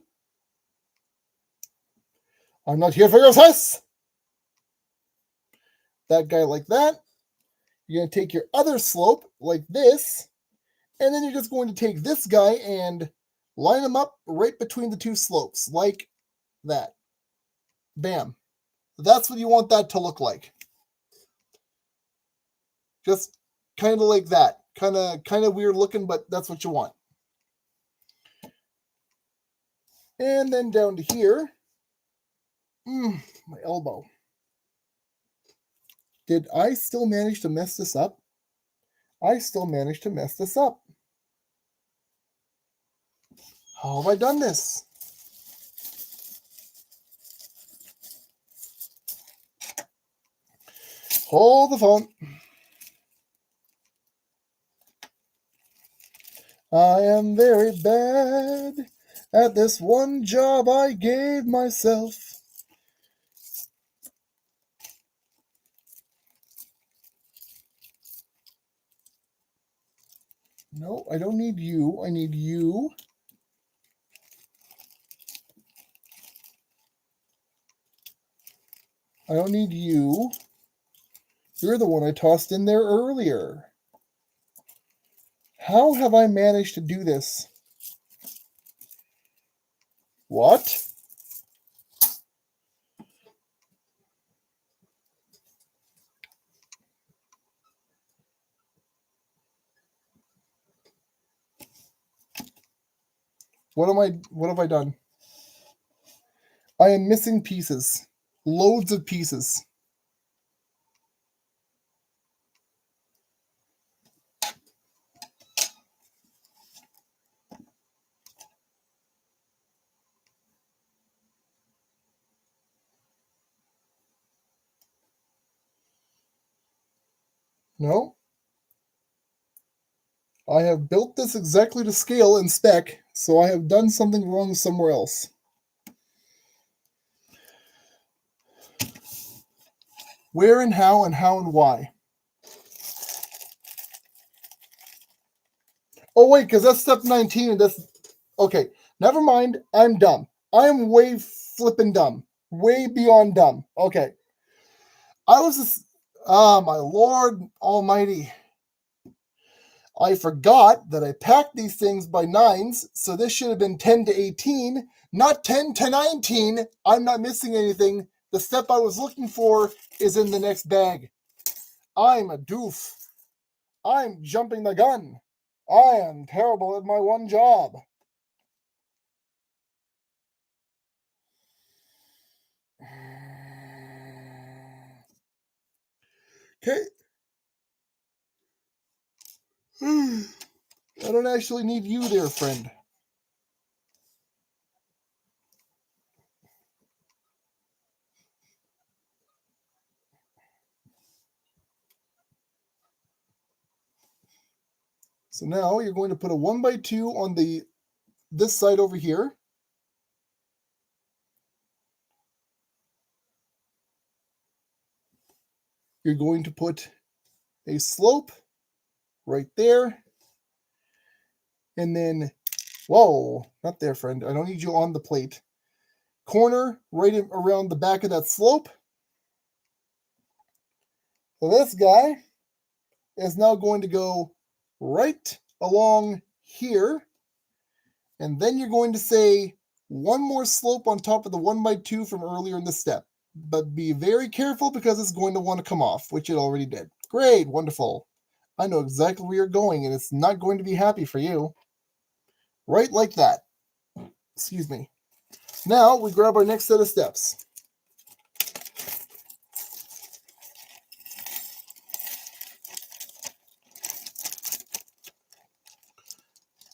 I'm not here for your fuss. That guy like that. You're going to take your other slope like this. And then you're just going to take this guy and line him up right between the two slopes like that. Bam. That's what you want that to look like. Just kind of like that. Kind of weird looking, but that's what you want. And then down to here. My elbow. Did I still manage to mess this up? I still managed to mess this up. How have I done this? Hold the phone. I am very bad at this one job I gave myself. No, I don't need you. I need you. I don't need you. You're the one I tossed in there earlier. How have I managed to do this? What? What have I done? I am missing pieces. Loads of pieces. No. I have built this exactly to scale and spec, so I have done something wrong somewhere else. Where and how and why? Oh, wait, because that's step 19 and that's... Okay, never mind. I'm dumb. I'm way flippin' dumb. Way beyond dumb. Okay. I was just... Ah, my Lord Almighty. I forgot that I packed these things by 9s, so this should have been 10 to 18, not 10 to 19. I'm not missing anything. The step I was looking for is in the next bag. I'm a doof. I'm jumping the gun. I am terrible at my one job. Okay. I don't actually need you there, friend. So now you're going to put a 1x2 on this side over here. you're going to put a slope right there. And then, whoa, not there, friend. I don't need you on the plate. Corner right around the back of that slope. So this guy is now going to go right along here. And then you're going to say one more slope on top of the 1x2 from earlier in the step. But be very careful because it's going to want to come off, which it already did. Great, wonderful. I know exactly where you're going, and it's not going to be happy for you. Right like that. Excuse me. Now we grab our next set of steps.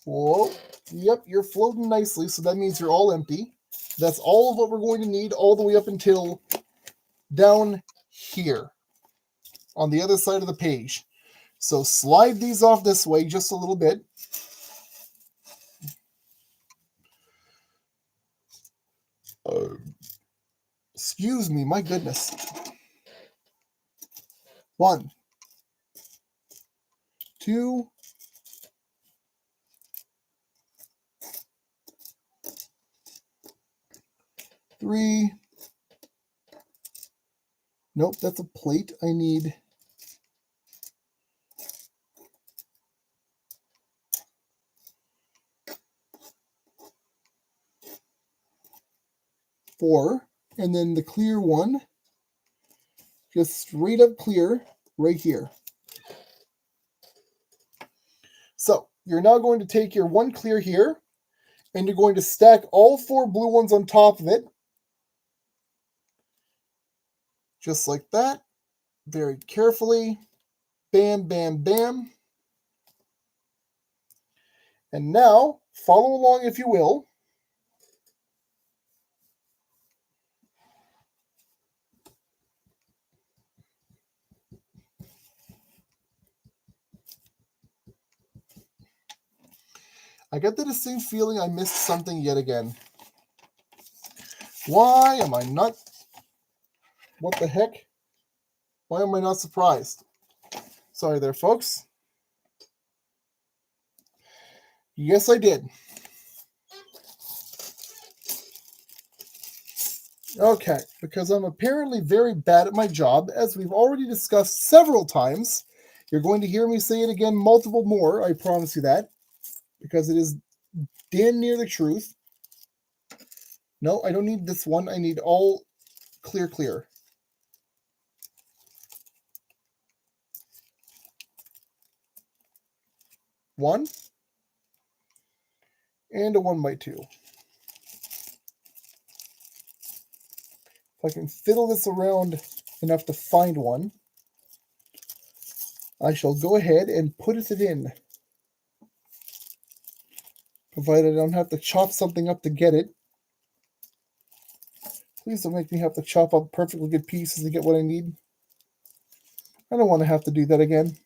Whoa. Yep, you're floating nicely, so that means you're all empty. That's all of what we're going to need all the way up until down here on the other side of the page. So slide these off this way just a little bit. Excuse me, my goodness. 1, 2, 3. Nope, that's a plate. I need 4. And then the clear one, just straight up clear right here. So you're now going to take your one clear here, and you're going to stack all 4 blue ones on top of it. Just like that. Very carefully. Bam, bam, bam. And now, follow along if you will. I get the distinct feeling I missed something yet again. Why am I not? What the heck? Why am I not surprised? Sorry there, folks. Yes, I did. Okay, because I'm apparently very bad at my job, as we've already discussed several times. You're going to hear me say it again multiple more, I promise you that, because it is damn near the truth. No, I don't need this one. I need all clear, clear. One. And a 1x2. If I can fiddle this around enough to find one, I shall go ahead and put it in. Provided I don't have to chop something up to get it. Please don't make me have to chop up perfectly good pieces to get what I need. I don't want to have to do that again.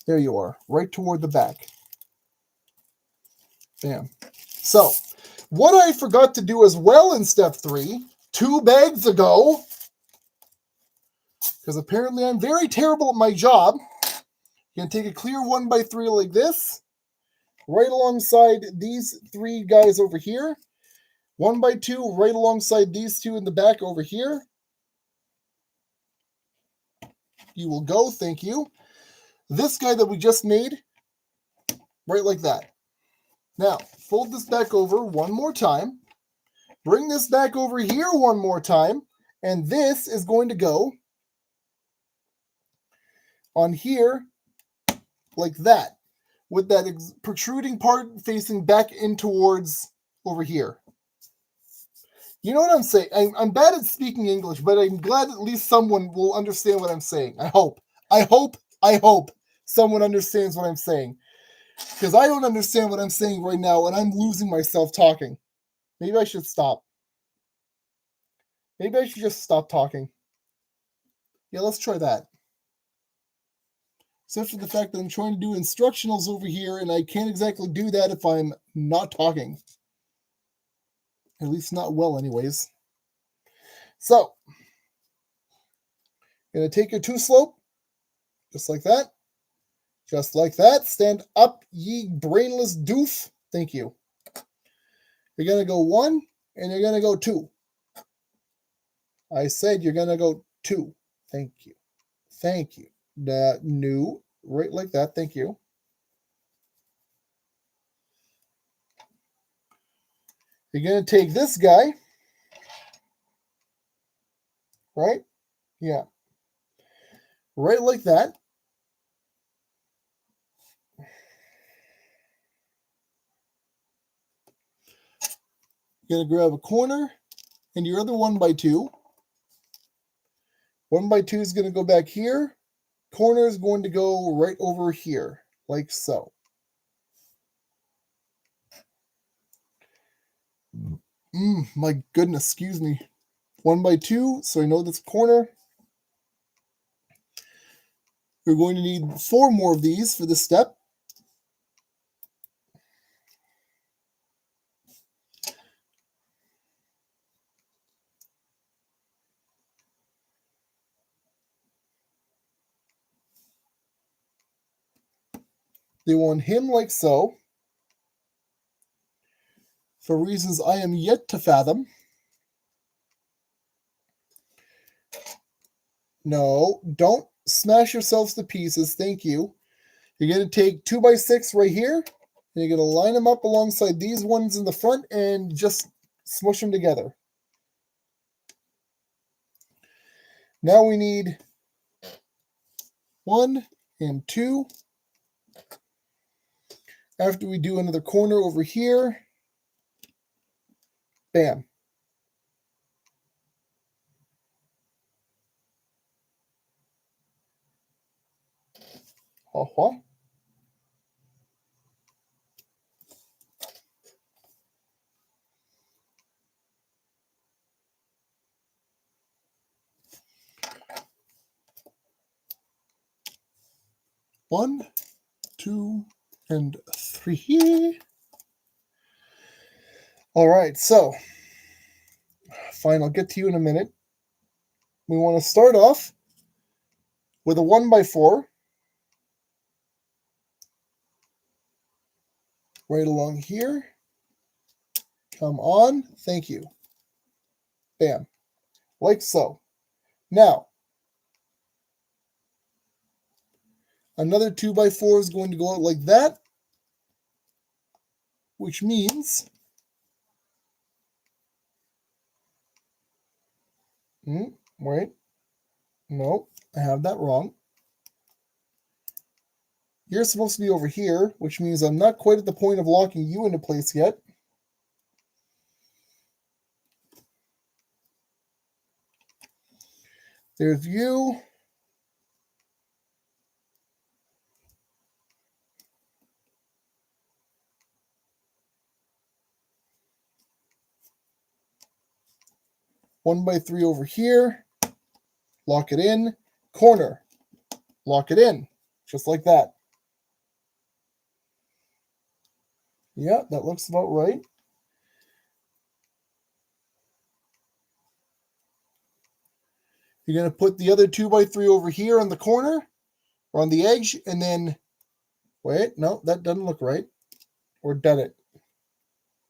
There you are, right toward the back. Bam. So, what I forgot to do as well in step 3, 2 bags ago, because apparently I'm very terrible at my job, you're going to take a clear 1x3 like this, right alongside these 3 guys over here, 1x2 right alongside these 2 in the back over here. You will go, thank you. This guy that we just made, right like that. Now, fold this back over one more time. Bring this back over here one more time. And this is going to go on here like that, with that protruding part facing back in towards over here. You know what I'm saying? I'm bad at speaking English, but I'm glad at least someone will understand what I'm saying. I hope someone understands what I'm saying. Because I don't understand what I'm saying right now, and I'm losing myself talking. Maybe I should stop. Maybe I should just stop talking. Yeah, let's try that. Except for the fact that I'm trying to do instructionals over here, and I can't exactly do that if I'm not talking. At least not well anyways. So, going to take your 2 slope, just like that. Just like that. Stand up, ye brainless doof. Thank you. You're going to go 1, and you're going to go 2. I said you're going to go 2. Thank you. Thank you. No, right like that. Thank you. You're going to take this guy, right? Yeah. Right like that. You're going to grab a corner and your other 1x2. 1x2 is going to go back here. Corner is going to go right over here, like so. My goodness, excuse me. 1x2, so I know this corner. We're going to need 4 more of these for this step. They want him like so, for reasons I am yet to fathom. No, don't smash yourselves to pieces. Thank you. You're going to take 2x6 right here, and you're going to line them up alongside these ones in the front and just smush them together. Now we need 1 and 2. After we do another corner over here, bam. Uh-huh. One, 2, and 3. All right, so fine, I'll get to you in a minute. We want to start off with a 1x4 right along here. Come on, thank you. Bam, like so. Now, another 2x4 is going to go out like that, which means wait, no, I have that wrong. You're supposed to be over here, which means I'm not quite at the point of locking you into place yet. There's you. One by 3 over here. Lock it in. Corner. Lock it in. Just like that. Yeah, that looks about right. You're going to put the other 2x3 over here on the corner or on the edge, and then wait, no, that doesn't look right. Or did it?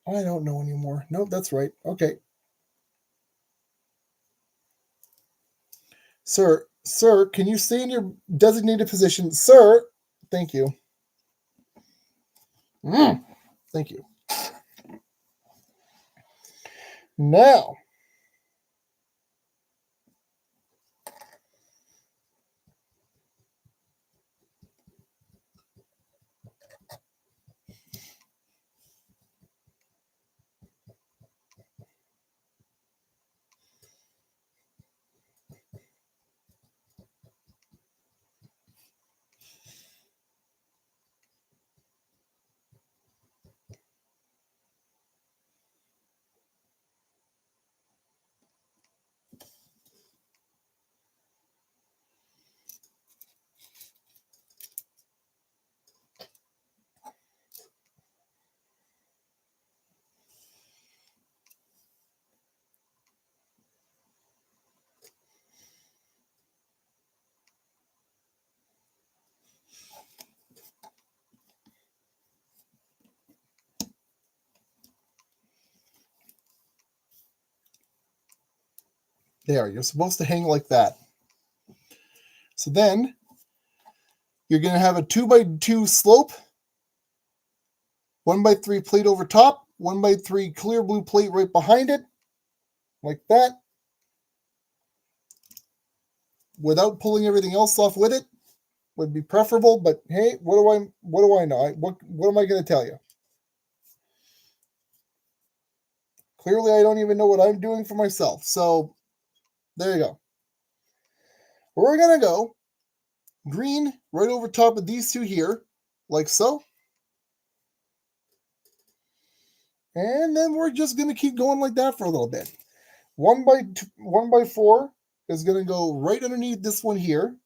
I don't know anymore. No, that's right. Okay. Sir, can you stay in your designated position? Sir, thank you. Thank you. Now, There, you're supposed to hang like that. So then you're going to have a 2x2 slope, 1x3 plate over top, 1x3 clear blue plate right behind it, like that, without pulling everything else off with it. Would be preferable, but hey, what do I know? What am I going to tell you? Clearly, I don't even know what I'm doing for myself. So there you go. We're going to go green right over top of these two here, like so. And then we're just going to keep going like that for a little bit. 1x4 is going to go right underneath this one here.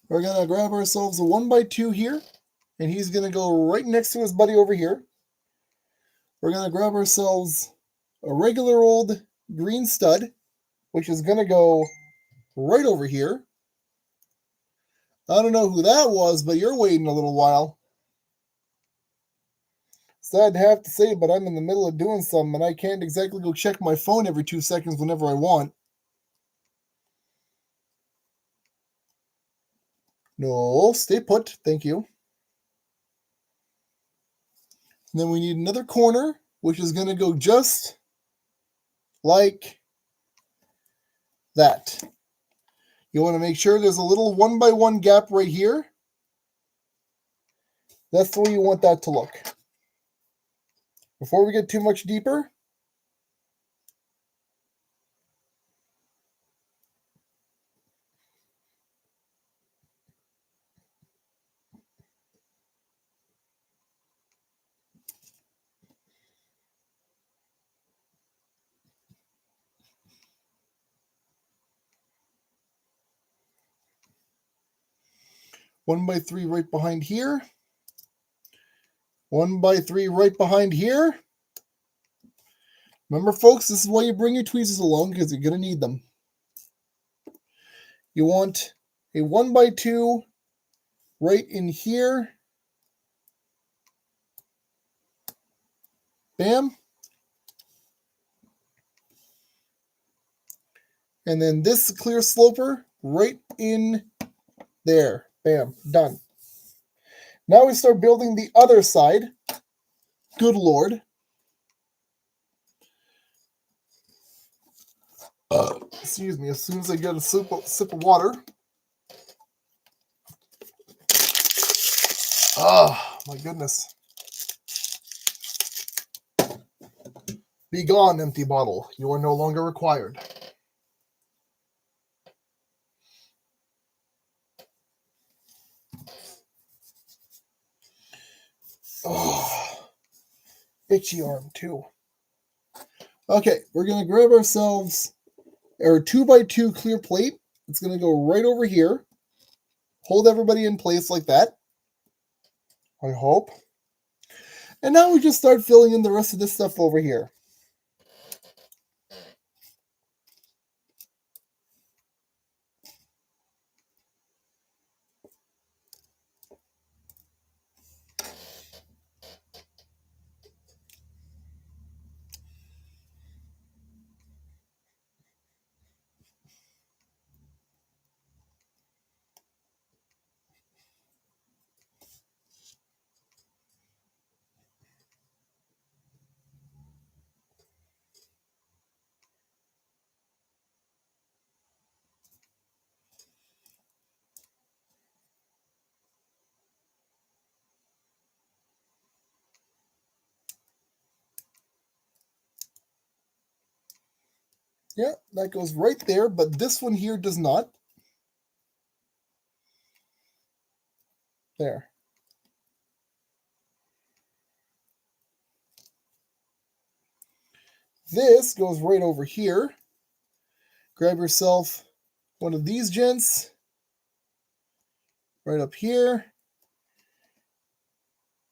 We're going to grab ourselves a 1x2 here, and he's going to go right next to his buddy over here. We're going to grab ourselves a regular old green stud, which is going to go right over here. I don't know who that was, but you're waiting a little while. Sad to have to say, but I'm in the middle of doing something, and I can't exactly go check my phone every 2 seconds whenever I want. No, stay put. Thank you. And then we need another corner, which is going to go just like that. You want to make sure there's a little 1x1 gap right here. That's the way you want that to look. Before we get too much deeper, one by three right behind here. 1x3 right behind here. Remember, folks, this is why you bring your tweezers along, because you're going to need them. You want a 1x2 right in here. Bam. And then this clear sloper right in there. Bam. Done. Now we start building the other side. Good Lord. Excuse me, as soon as I get a sip of water. Ah, my goodness. Be gone, empty bottle. You are no longer required. Oh, itchy arm too. Okay, we're going to grab ourselves our 2x2 clear plate. It's going to go right over here. Hold everybody in place like that. I hope. And now we just start filling in the rest of this stuff over here. Yeah, that goes right there, but this one here does not. There. This goes right over here. Grab yourself one of these gents. Right up here.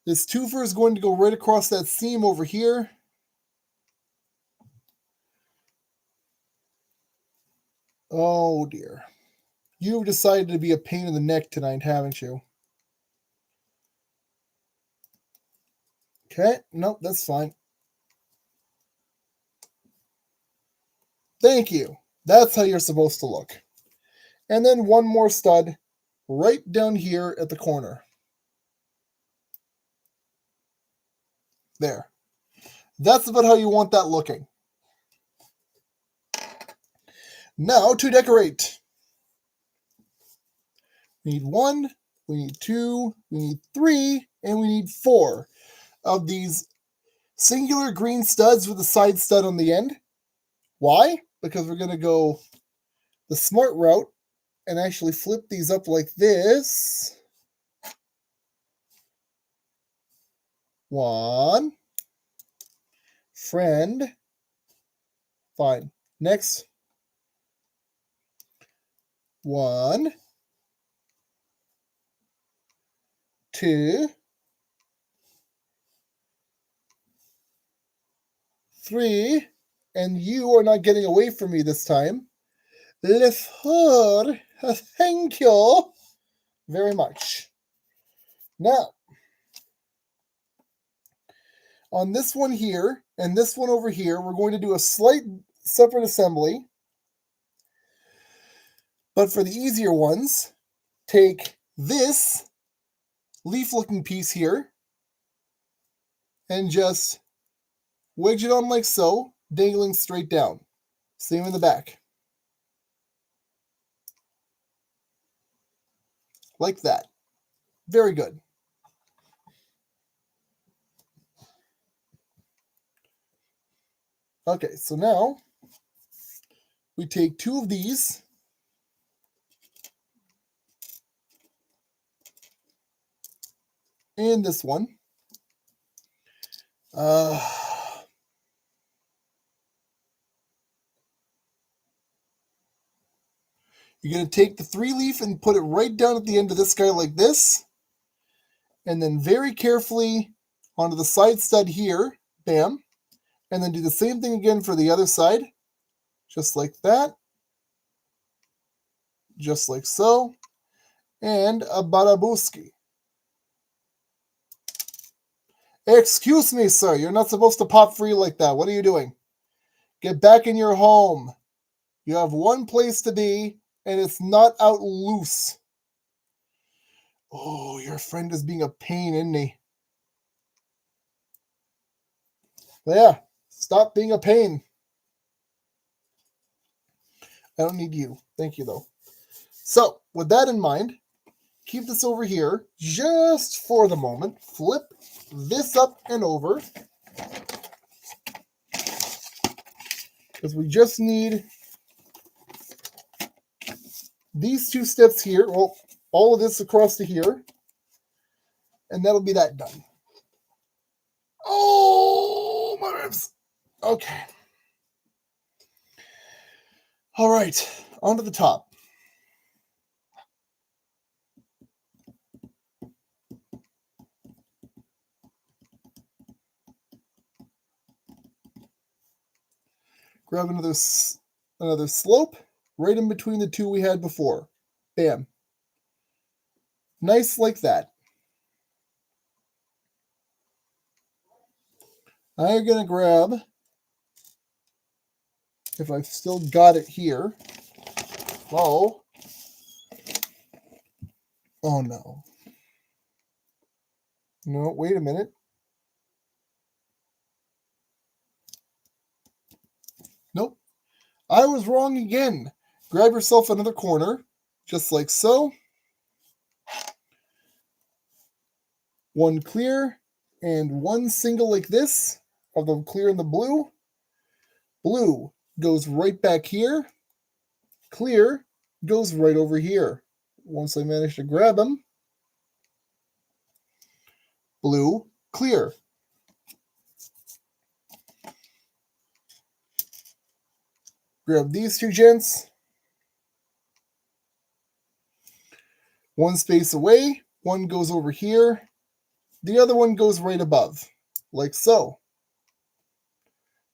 This twofer is going to go right across that seam over here. Oh dear. You've decided to be a pain in the neck tonight, haven't you? Okay, nope, that's fine. Thank you. That's how you're supposed to look. And then one more stud right down here at the corner. There. That's about how you want that looking. Now to decorate. We need 1, we need 2, we need 3, and we need 4 of these singular green studs with a side stud on the end. Why? Because we're going to go the smart route and actually flip these up like this. 1. Friend. Fine. Next. 1. 2. 3. And you are not getting away from me this time. Le 4. Thank you very much. Now, on this one here and this one over here, we're going to do a slight separate assembly. But for the easier ones, take this leaf-looking piece here and just wedge it on like so, dangling straight down. Same in the back. Like that. Very good. Okay, so now we take 2 of these and this one. You're going to take the 3-leaf and put it right down at the end of this guy like this. And then very carefully onto the side stud here. Bam. And then do the same thing again for the other side. Just like that. Just like so. And a barabuski. Excuse me, sir. You're not supposed to pop free like that. What are you doing? Get back in your home. You have one place to be, and it's not out loose. Oh, your friend is being a pain, isn't he? Yeah, stop being a pain. I don't need you. Thank you, though. So, with that in mind, keep this over here just for the moment. Flip this up and over. Because we just need these 2 steps here. Well, all of this across to here. And that'll be that done. Oh, my ribs. Okay. All right. Onto the top. Grab another slope right in between the 2 we had before. Bam. Nice like that. Now you're going to grab, if I've still got it here. Oh. Oh no. No, wait a minute. Nope. I was wrong again. Grab yourself another corner, just like so. 1 clear and 1 single like this of the clear and the blue. Blue goes right back here. Clear goes right over here. Once I manage to grab them. Blue, clear. Grab these 2 gents. 1 space away. 1 goes over here. The other one goes right above. Like so.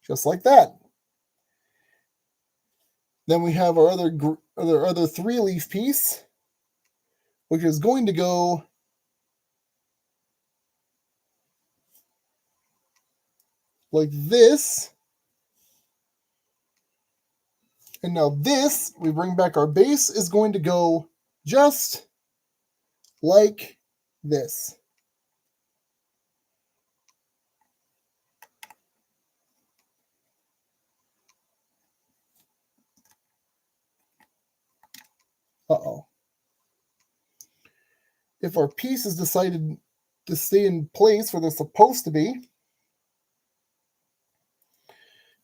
Just like that. Then we have our other 3-leaf piece, which is going to go like this. And now this, we bring back our base, is going to go just like this. Uh-oh. If our pieces decided to stay in place where they're supposed to be,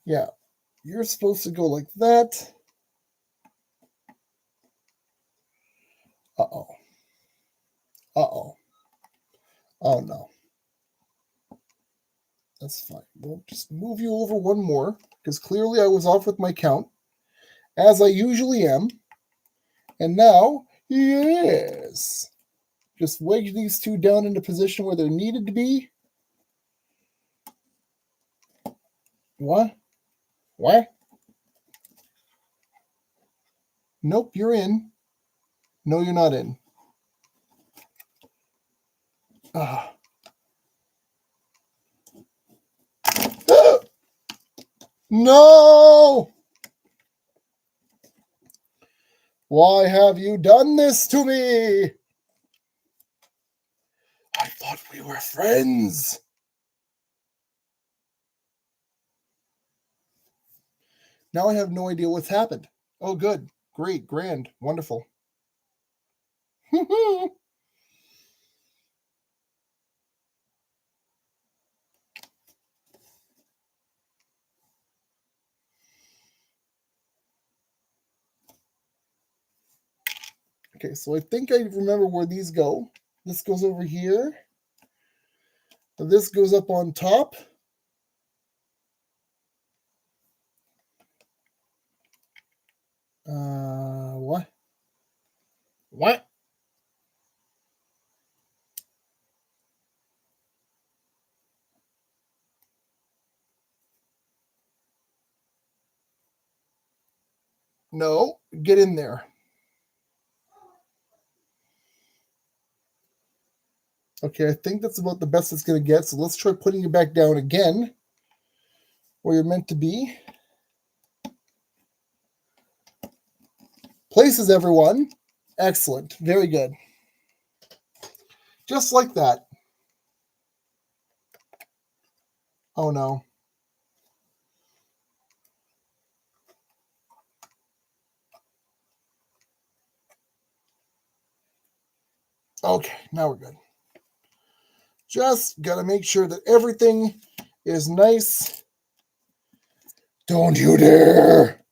yeah, you're supposed to go like that. Uh-oh. Uh-oh. Oh, no. That's fine. We'll just move you over one more, because clearly I was off with my count, as I usually am. And now, yes. Just wedge these two down into position where they're needed to be. What? What? Nope, you're in. No, you're not in. Ah. No! Why have you done this to me? I thought we were friends. Now I have no idea what's happened. Oh, good. Great. Grand. Wonderful. Okay, so I think I remember where these go. This goes over here. This goes up on top. What? What? No, get in there. Okay, I think that's about the best it's going to get. So let's try putting you back down again where you're meant to be. Places, everyone. Excellent. Very good. Just like that. Oh, no. Okay, now we're good. Just got to make sure that everything is nice. Don't you dare!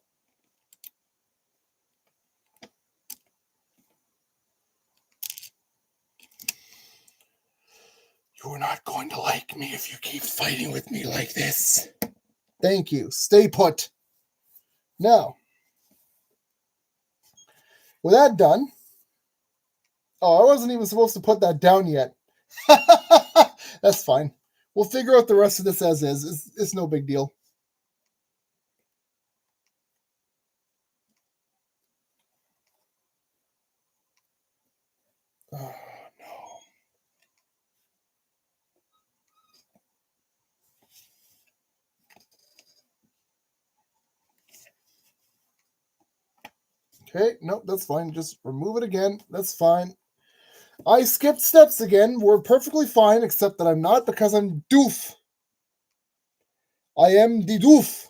You're not going to like me if you keep fighting with me like this. Thank you. Stay put. Now, with that done, oh, I wasn't even supposed to put that down yet. That's fine. We'll figure out the rest of this as is. It's no big deal. Oh, no. Okay, nope, that's fine. Just remove it again. That's fine. I skipped steps again. We're perfectly fine, except that I'm not because I'm doof. I am the doof.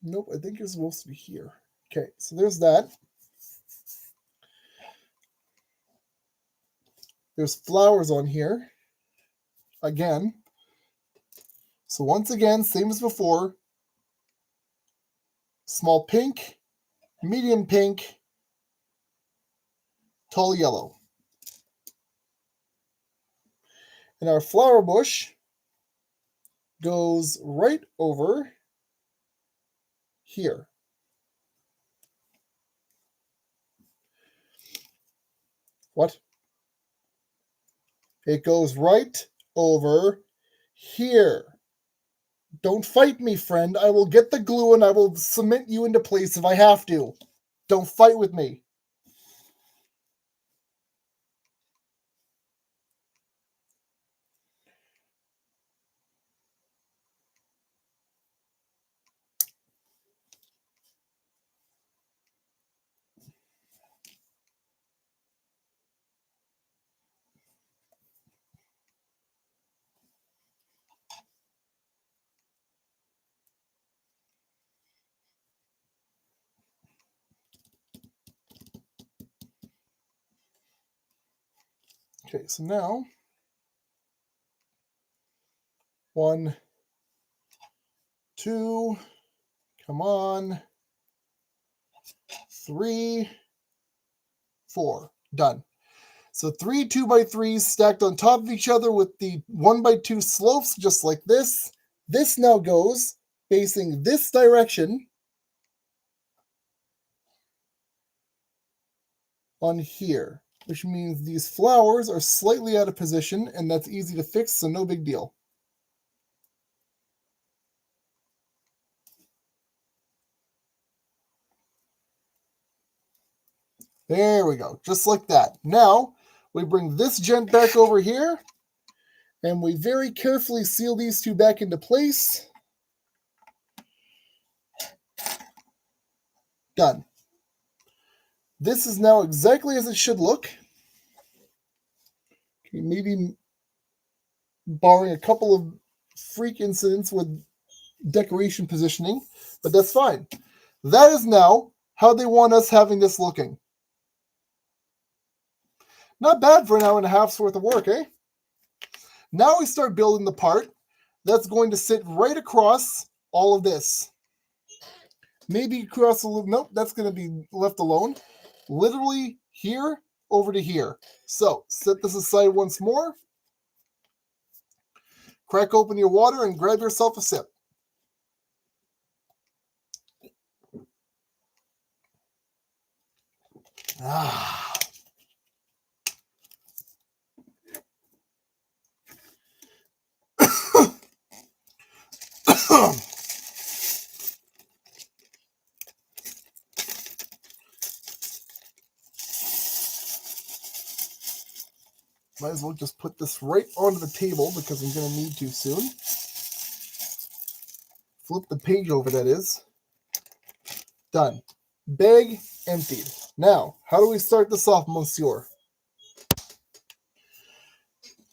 Nope, I think you're supposed to be here. Okay, so there's that. There's flowers on here. Again. So once again, same as before. Small pink, medium pink, tall yellow. And our flower bush goes right over here. What? It goes right over here. Don't fight me, friend. I will get the glue and I will cement you into place if I have to. Don't fight with me. Okay, so now 1, 2, come on, 3, 4, done. So 3 2x3s stacked on top of each other with the 1x2 slopes, just like this. This now goes facing this direction on here, which means these flowers are slightly out of position, and that's easy to fix, so no big deal. There we go, just like that. Now, we bring this gent back over here, and we very carefully seal these two back into place. Done. This is now exactly as it should look. Okay, maybe barring a couple of freak incidents with decoration positioning, but that's fine. That is now how they want us having this looking. Not bad for an hour and a half's worth of work, eh? Now we start building the part that's going to sit right across all of this. Maybe across the loop. Nope, that's going to be left alone. Literally here over to here. So set this aside once more. Crack open your water and grab yourself a sip. Ah. Might as well just put this right onto the table because I'm going to need to soon. Flip the page over, that is. Done. Bag emptied. Now, how do we start this off, monsieur?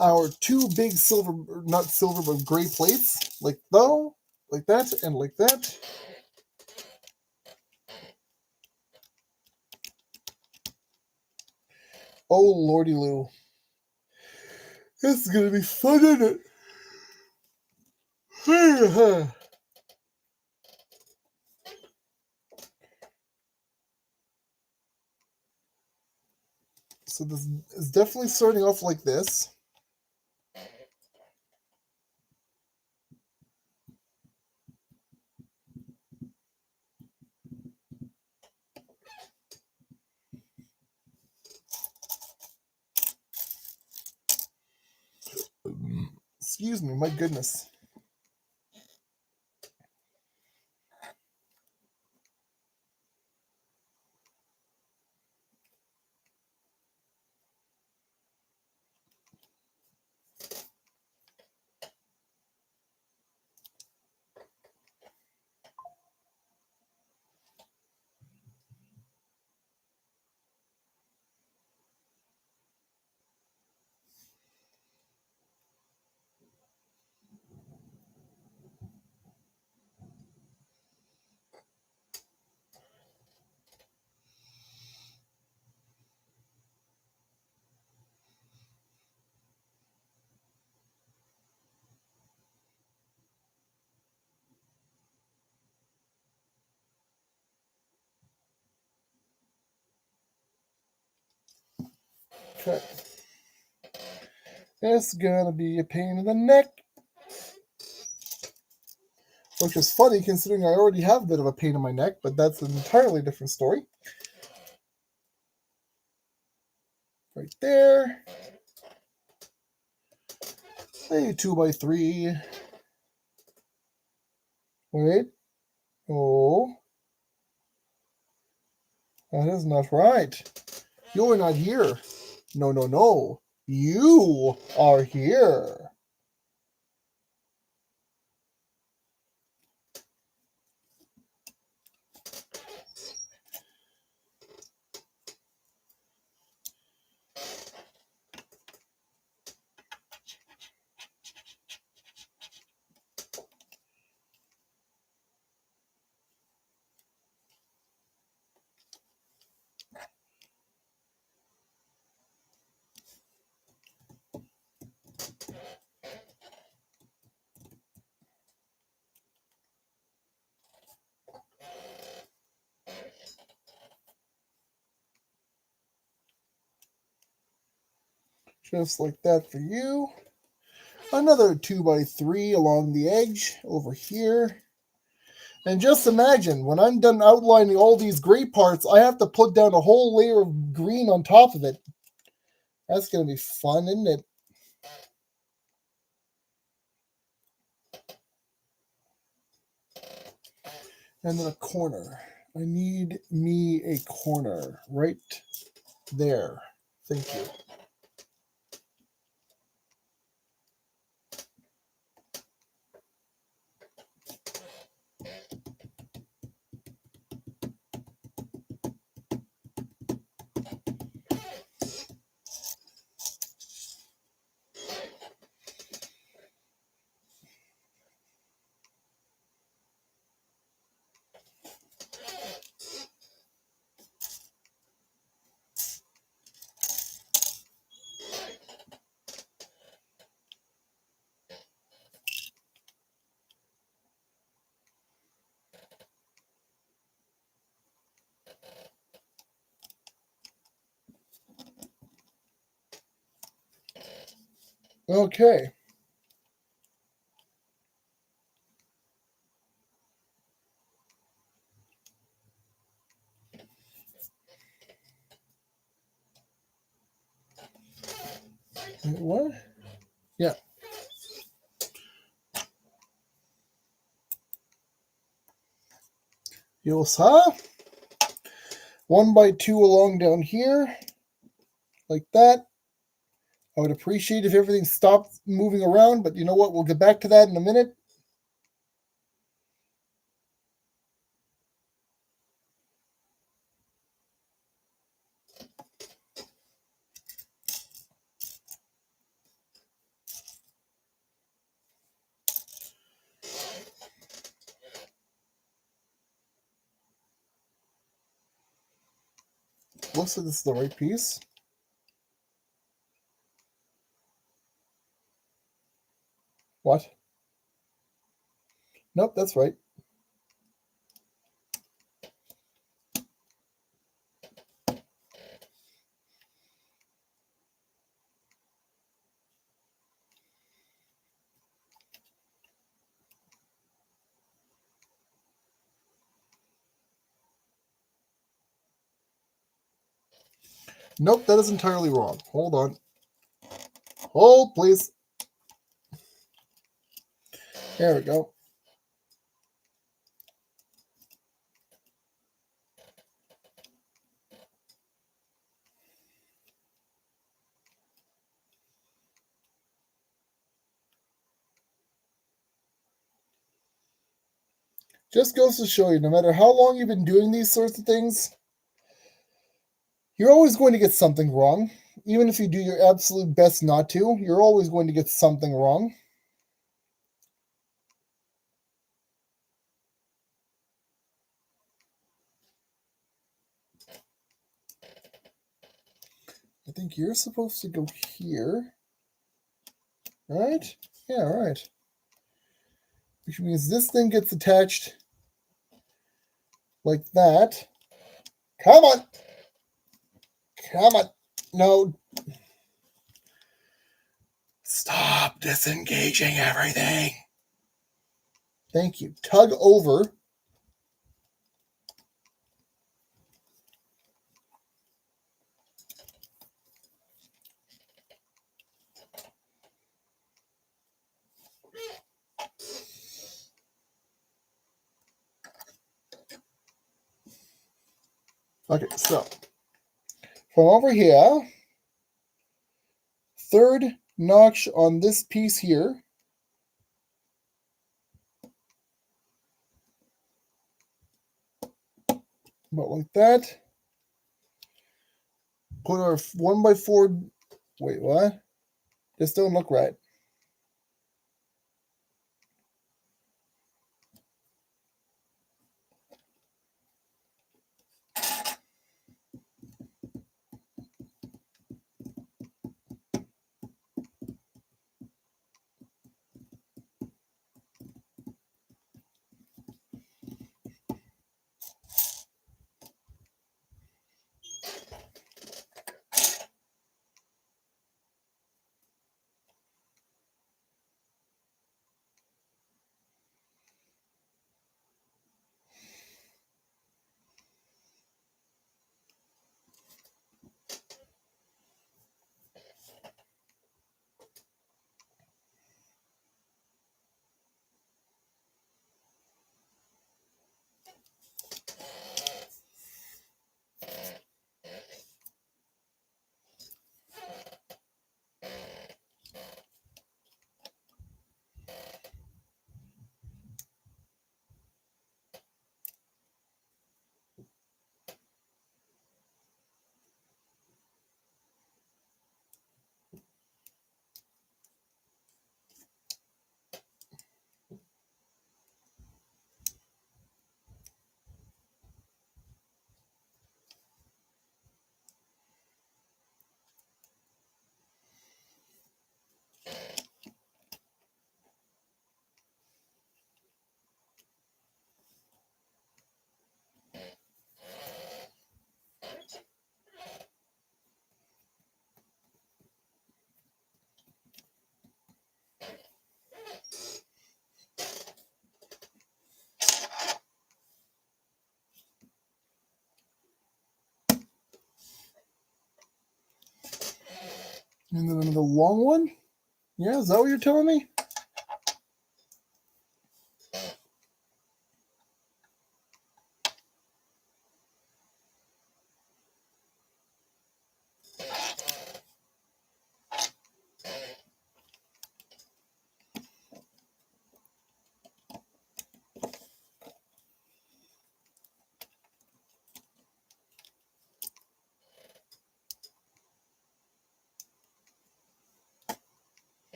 Our two big silver, not silver, but gray plates, like though, like that, and like that. Oh, lordy loo. This is going to be fun, isn't it? So this is definitely starting off like this. Excuse me, my goodness. Okay. It's gonna be a pain in the neck. Which is funny considering I already have a bit of a pain in my neck, but that's an entirely different story. Right there. A 2x3. Wait. Oh. That is not right. You're not here. No, no, no. You are here. Just like that for you. Another 2x3 along the edge over here. And just imagine, when I'm done outlining all these gray parts, I have to put down a whole layer of green on top of it. That's going to be fun, isn't it? And then a corner. I need me a corner right there. Thank you. Okay. What? Yeah. You'll saw 1x2 along down here, like that. I would appreciate if everything stopped moving around, but you know what? We'll get back to that in a minute. Looks like this is the right piece. What? Nope, that's right. Nope, that is entirely wrong. Hold on. Hold, please. There we go. Just goes to show you, no matter how long you've been doing these sorts of things, you're always going to get something wrong. Even if you do your absolute best not to, you're always going to get something wrong. I think you're supposed to go here. Right? Yeah, right. Which means this thing gets attached like that. Come on! Come on! No. Stop disengaging everything. Thank you. Tug over. Okay, so from over here, third notch on this piece here. About like that. Put our 1x4. Wait, what? This don't look right. And then the long one? Yeah, is that what you're telling me?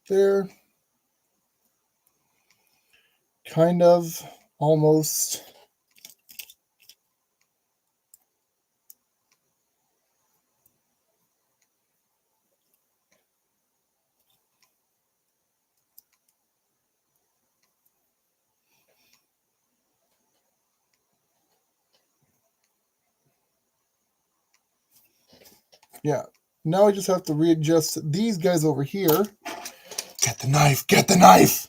There. Kind of. Almost. Yeah. Now I just have to readjust these guys over here. Get the knife! Get the knife!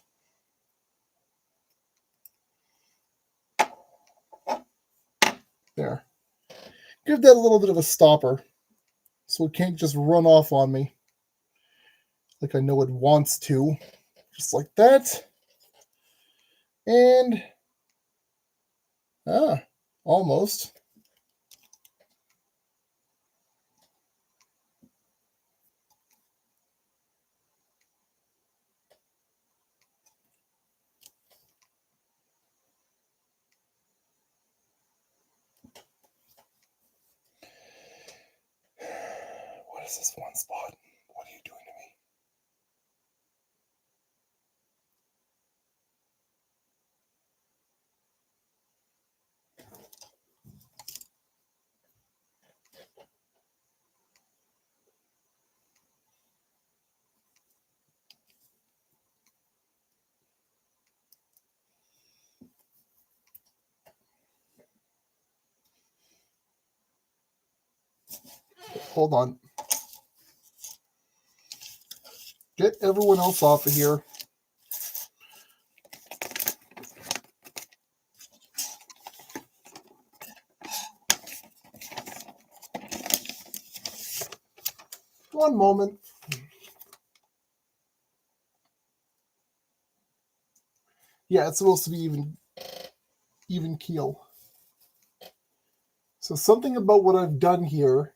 There. Give that a little bit of a stopper so it can't just run off on me like I know it wants to. Just like that. And almost. What is this one spot? What are you doing to me? Hold on. Get everyone else off of here. One moment. Yeah, it's supposed to be even keel. So something about what I've done here.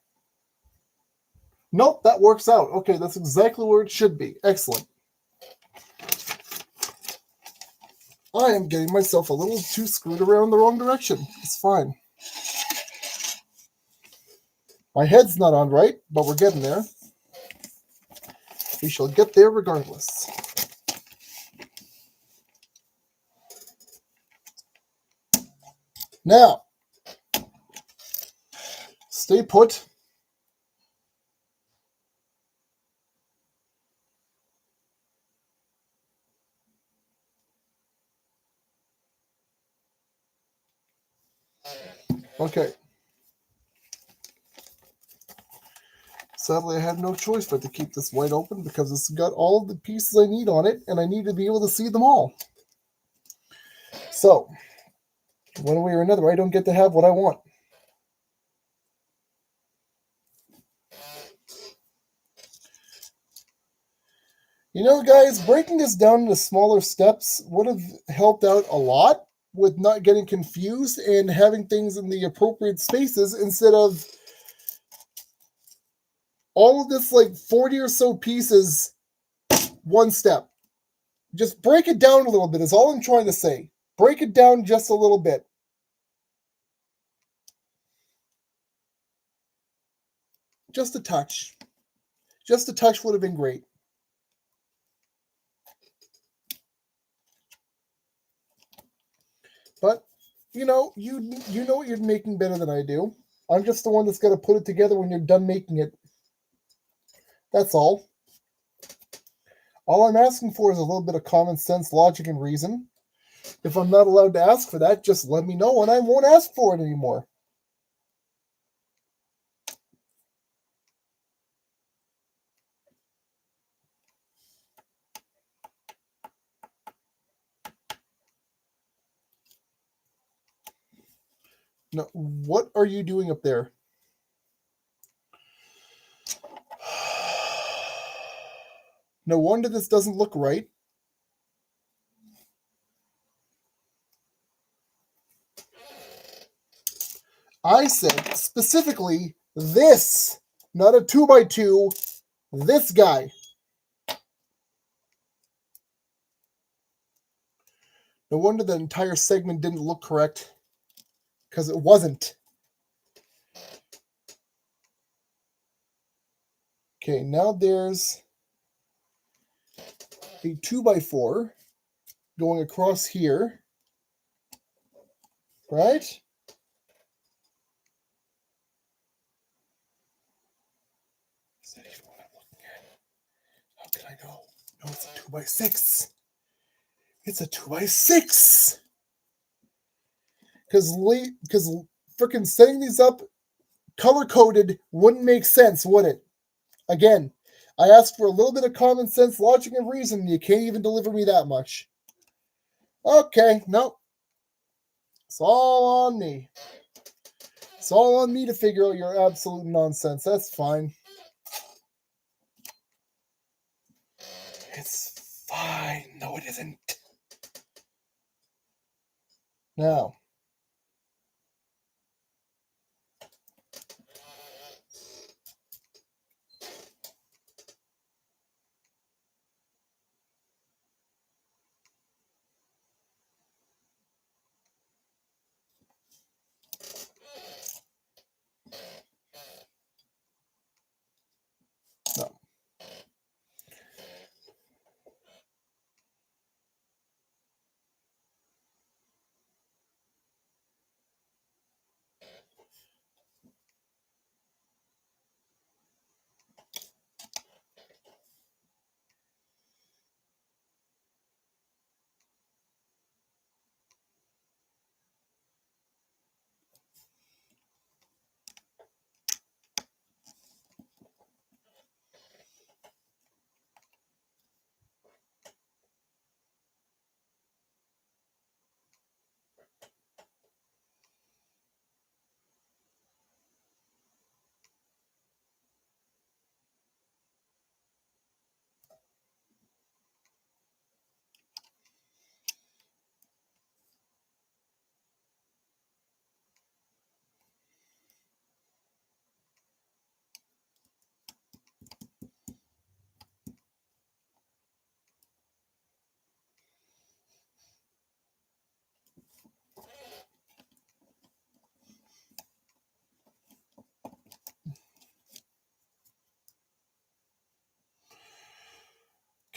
Nope, that works out. Okay, that's exactly where it should be. Excellent. I am getting myself a little too screwed around the wrong direction. It's fine. My head's not on right, but we're getting there. We shall get there regardless. Now, stay put. Okay. Sadly, I have no choice but to keep this wide open because it's got all the pieces I need on it, and I need to be able to see them all. So, one way or another, I don't get to have what I want. You know, guys, breaking this down into smaller steps would have helped out a lot with not getting confused and having things in the appropriate spaces instead of all of this, like 40 or so pieces, one step. Just break it down a little bit is all I'm trying to say. Break it down just a little bit. Just a touch. Just a touch would have been great. But, you know what you're making better than I do. I'm just the one that's got to put it together when you're done making it. That's all. All I'm asking for is a little bit of common sense, logic, and reason. If I'm not allowed to ask for that, just let me know and I won't ask for it anymore. No, what are you doing up there? No wonder this doesn't look right. I said specifically this, not a 2x2, this guy. No wonder the entire segment didn't look correct, because it wasn't. Okay, now there's a 2x4 going across here, right? Is that even what I'm looking at? How can I know? No, it's a 2x6. It's a 2x6. Because freaking setting these up color-coded wouldn't make sense, would it? Again, I asked for a little bit of common sense, logic, and reason, and you can't even deliver me that much. Okay, nope. It's all on me. It's all on me to figure out your absolute nonsense. That's fine. It's fine. No, it isn't. Now, no.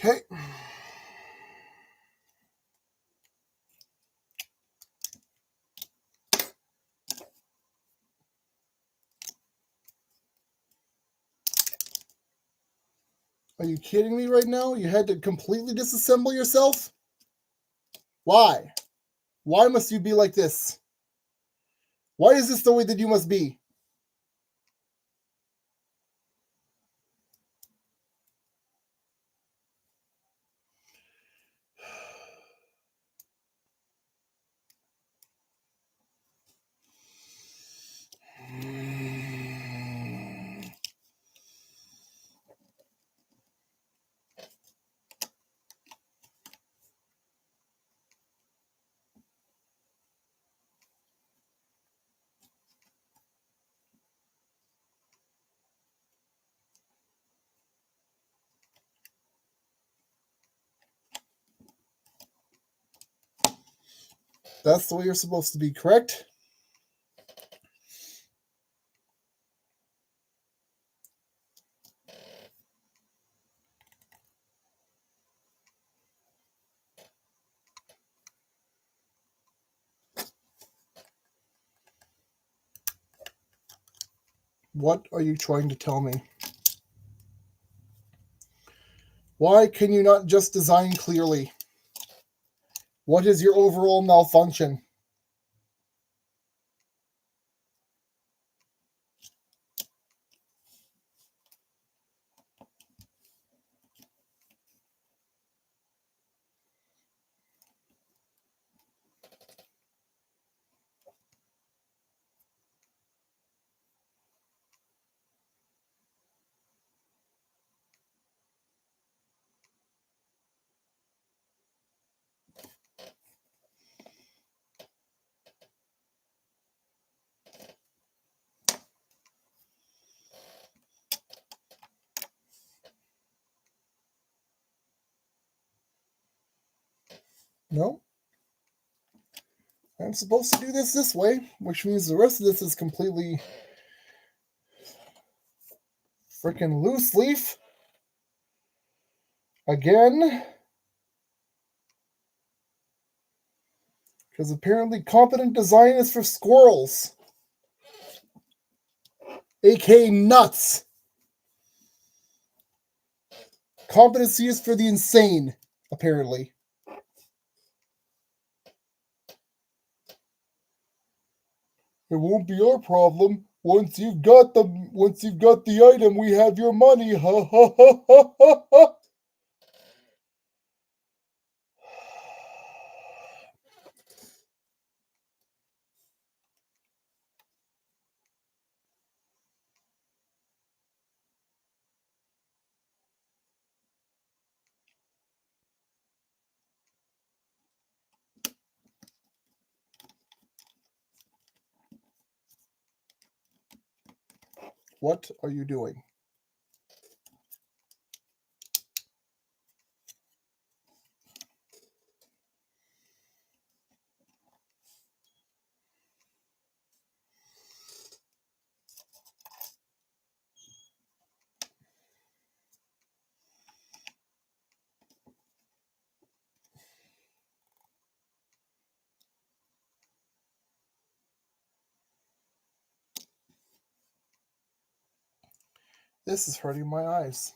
Okay. Are you kidding me right now? You had to completely disassemble yourself? Why? Why must you be like this? Why is this the way that you must be? That's the way you're supposed to be, correct? What are you trying to tell me? Why can you not just design clearly? What is your overall malfunction? No? I'm supposed to do this way, which means the rest of this is completely freaking loose leaf. Again. Because apparently competent design is for squirrels. aka nuts. Competency is for the insane, apparently. It won't be our problem. Once you've got the item, we have your money. Ha ha ha ha ha ha. What are you doing? This is hurting my eyes.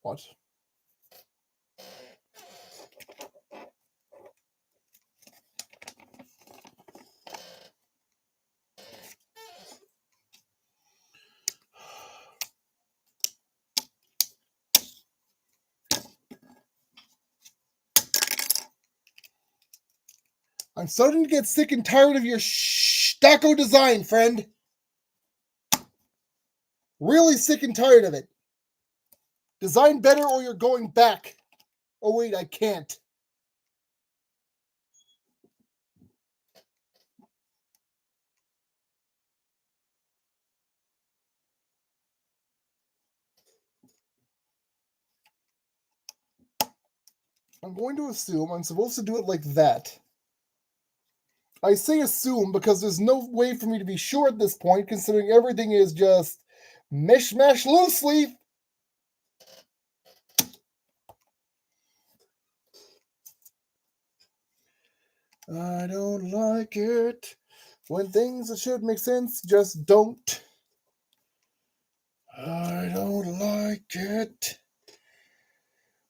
What? I'm starting to get sick and tired of your stucco design, friend. Really sick and tired of it. Design better or you're going back. Oh wait, I can't. I'm going to assume I'm supposed to do it like that. I say assume because there's no way for me to be sure at this point, considering everything is just mishmash loosely. I don't like it when things that should make sense just don't. I don't like it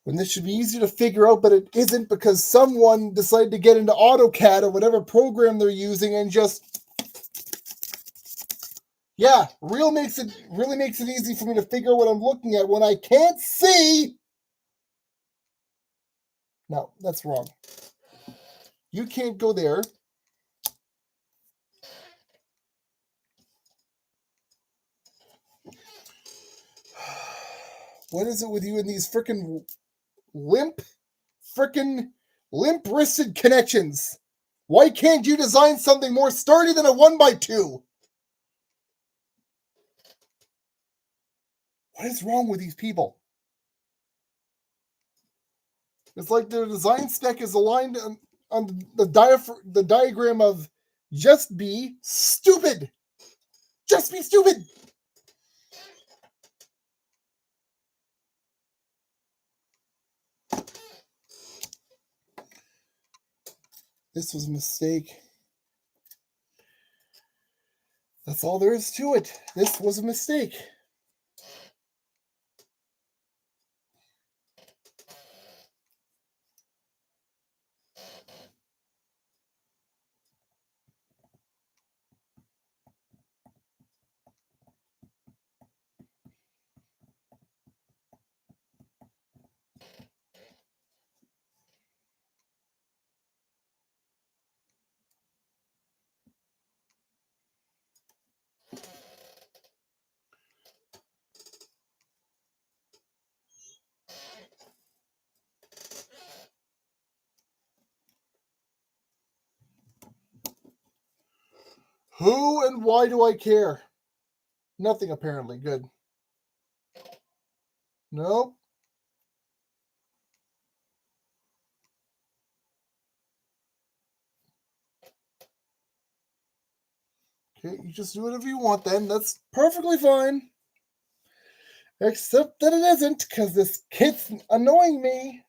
when this should be easy to figure out, but it isn't because someone decided to get into AutoCAD or whatever program they're using and just, yeah, really makes it easy for me to figure out what I'm looking at when I can't see. No, that's wrong. You can't go there. What is it with you and these frickin' limp-wristed connections? Why can't you design something more sturdy than a 1x2? What is wrong with these people? It's like their design spec is aligned on the diagram of just be stupid. Just be stupid. This was a mistake. That's all there is to it. This was a mistake. Who and why do I care? Nothing, apparently. Good. Nope. Okay, you just do whatever you want then. That's perfectly fine. Except that it isn't, because this kid's annoying me.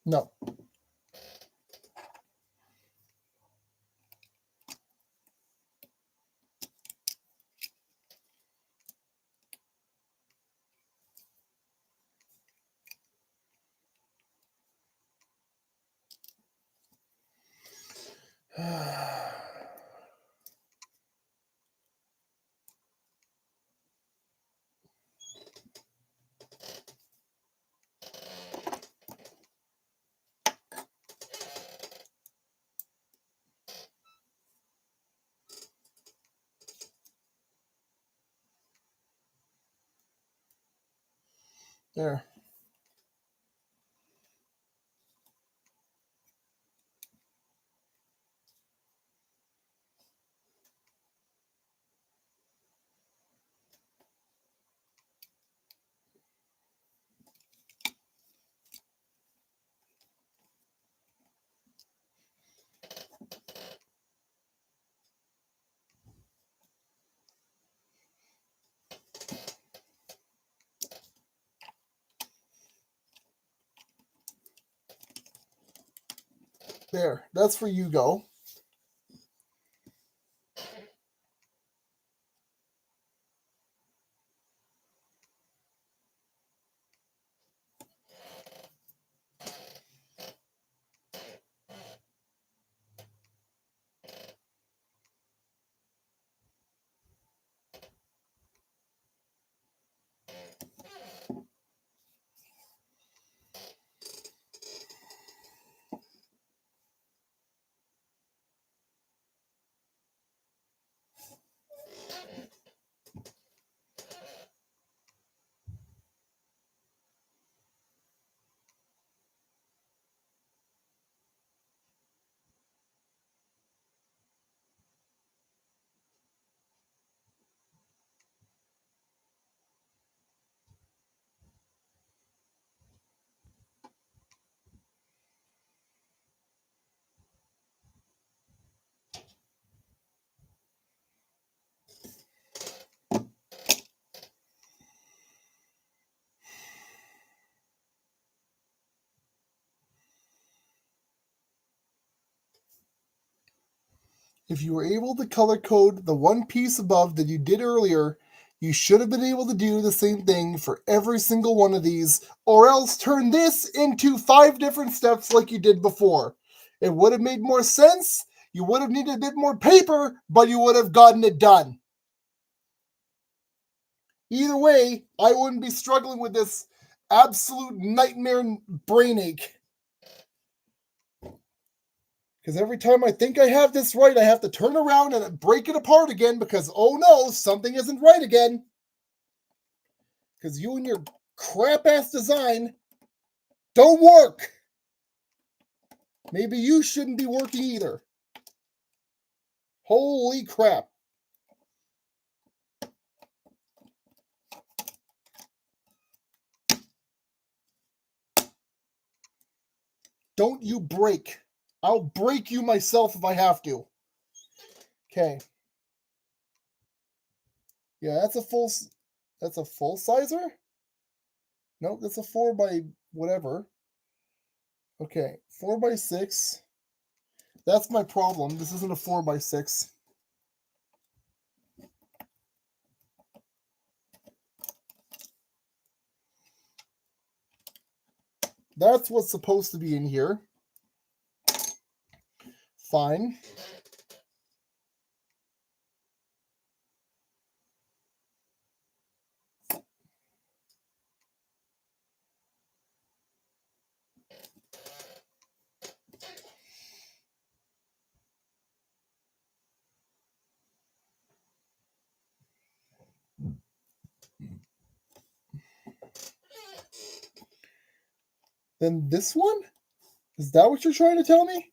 No. There. There. That's where you go. If you were able to color code the one piece above that you did earlier, you should have been able to do the same thing for every single one of these, or else turn this into 5 different steps like you did before. It would have made more sense. You would have needed a bit more paper, but you would have gotten it done. Either way, I wouldn't be struggling with this absolute nightmare brain ache. Because every time I think I have this right, I have to turn around and break it apart again because, oh no, something isn't right again. Because you and your crap-ass design don't work. Maybe you shouldn't be working either. Holy crap. Don't you break. I'll break you myself if I have to. Okay. Yeah, that's a full sizer? Nope, that's a 4 by whatever. Okay, 4 by 6. That's my problem. This isn't a 4 by 6. That's what's supposed to be in here. Fine. Then this one? Is that what you're trying to tell me?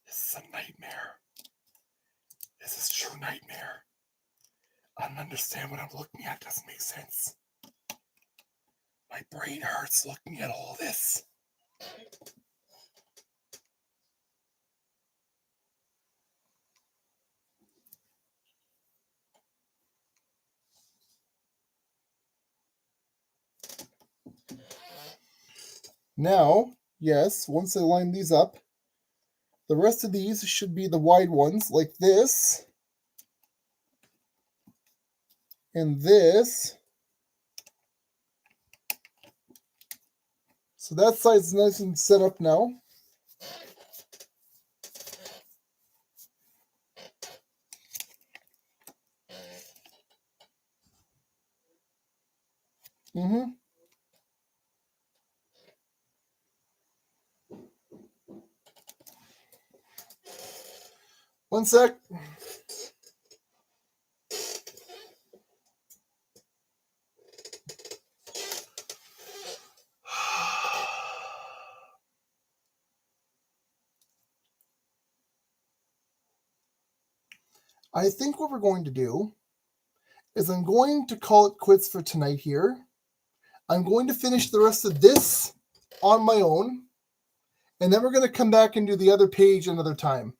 This is a nightmare. This is true nightmare. I don't understand what I'm looking at. It doesn't make sense. My brain hurts looking at all this. Now, yes, once I line these up, the rest of these should be the wide ones, like this, and this. So that side's nice and set up now. One sec. I think what we're going to do is I'm going to call it quits for tonight here. I'm going to finish the rest of this on my own, and then we're going to come back and do the other page another time.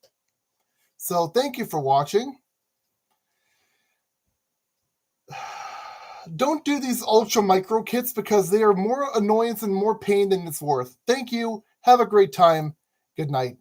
So thank you for watching. Don't do these ultra micro kits because they are more annoyance and more pain than it's worth. Thank you. Have a great time. Good night.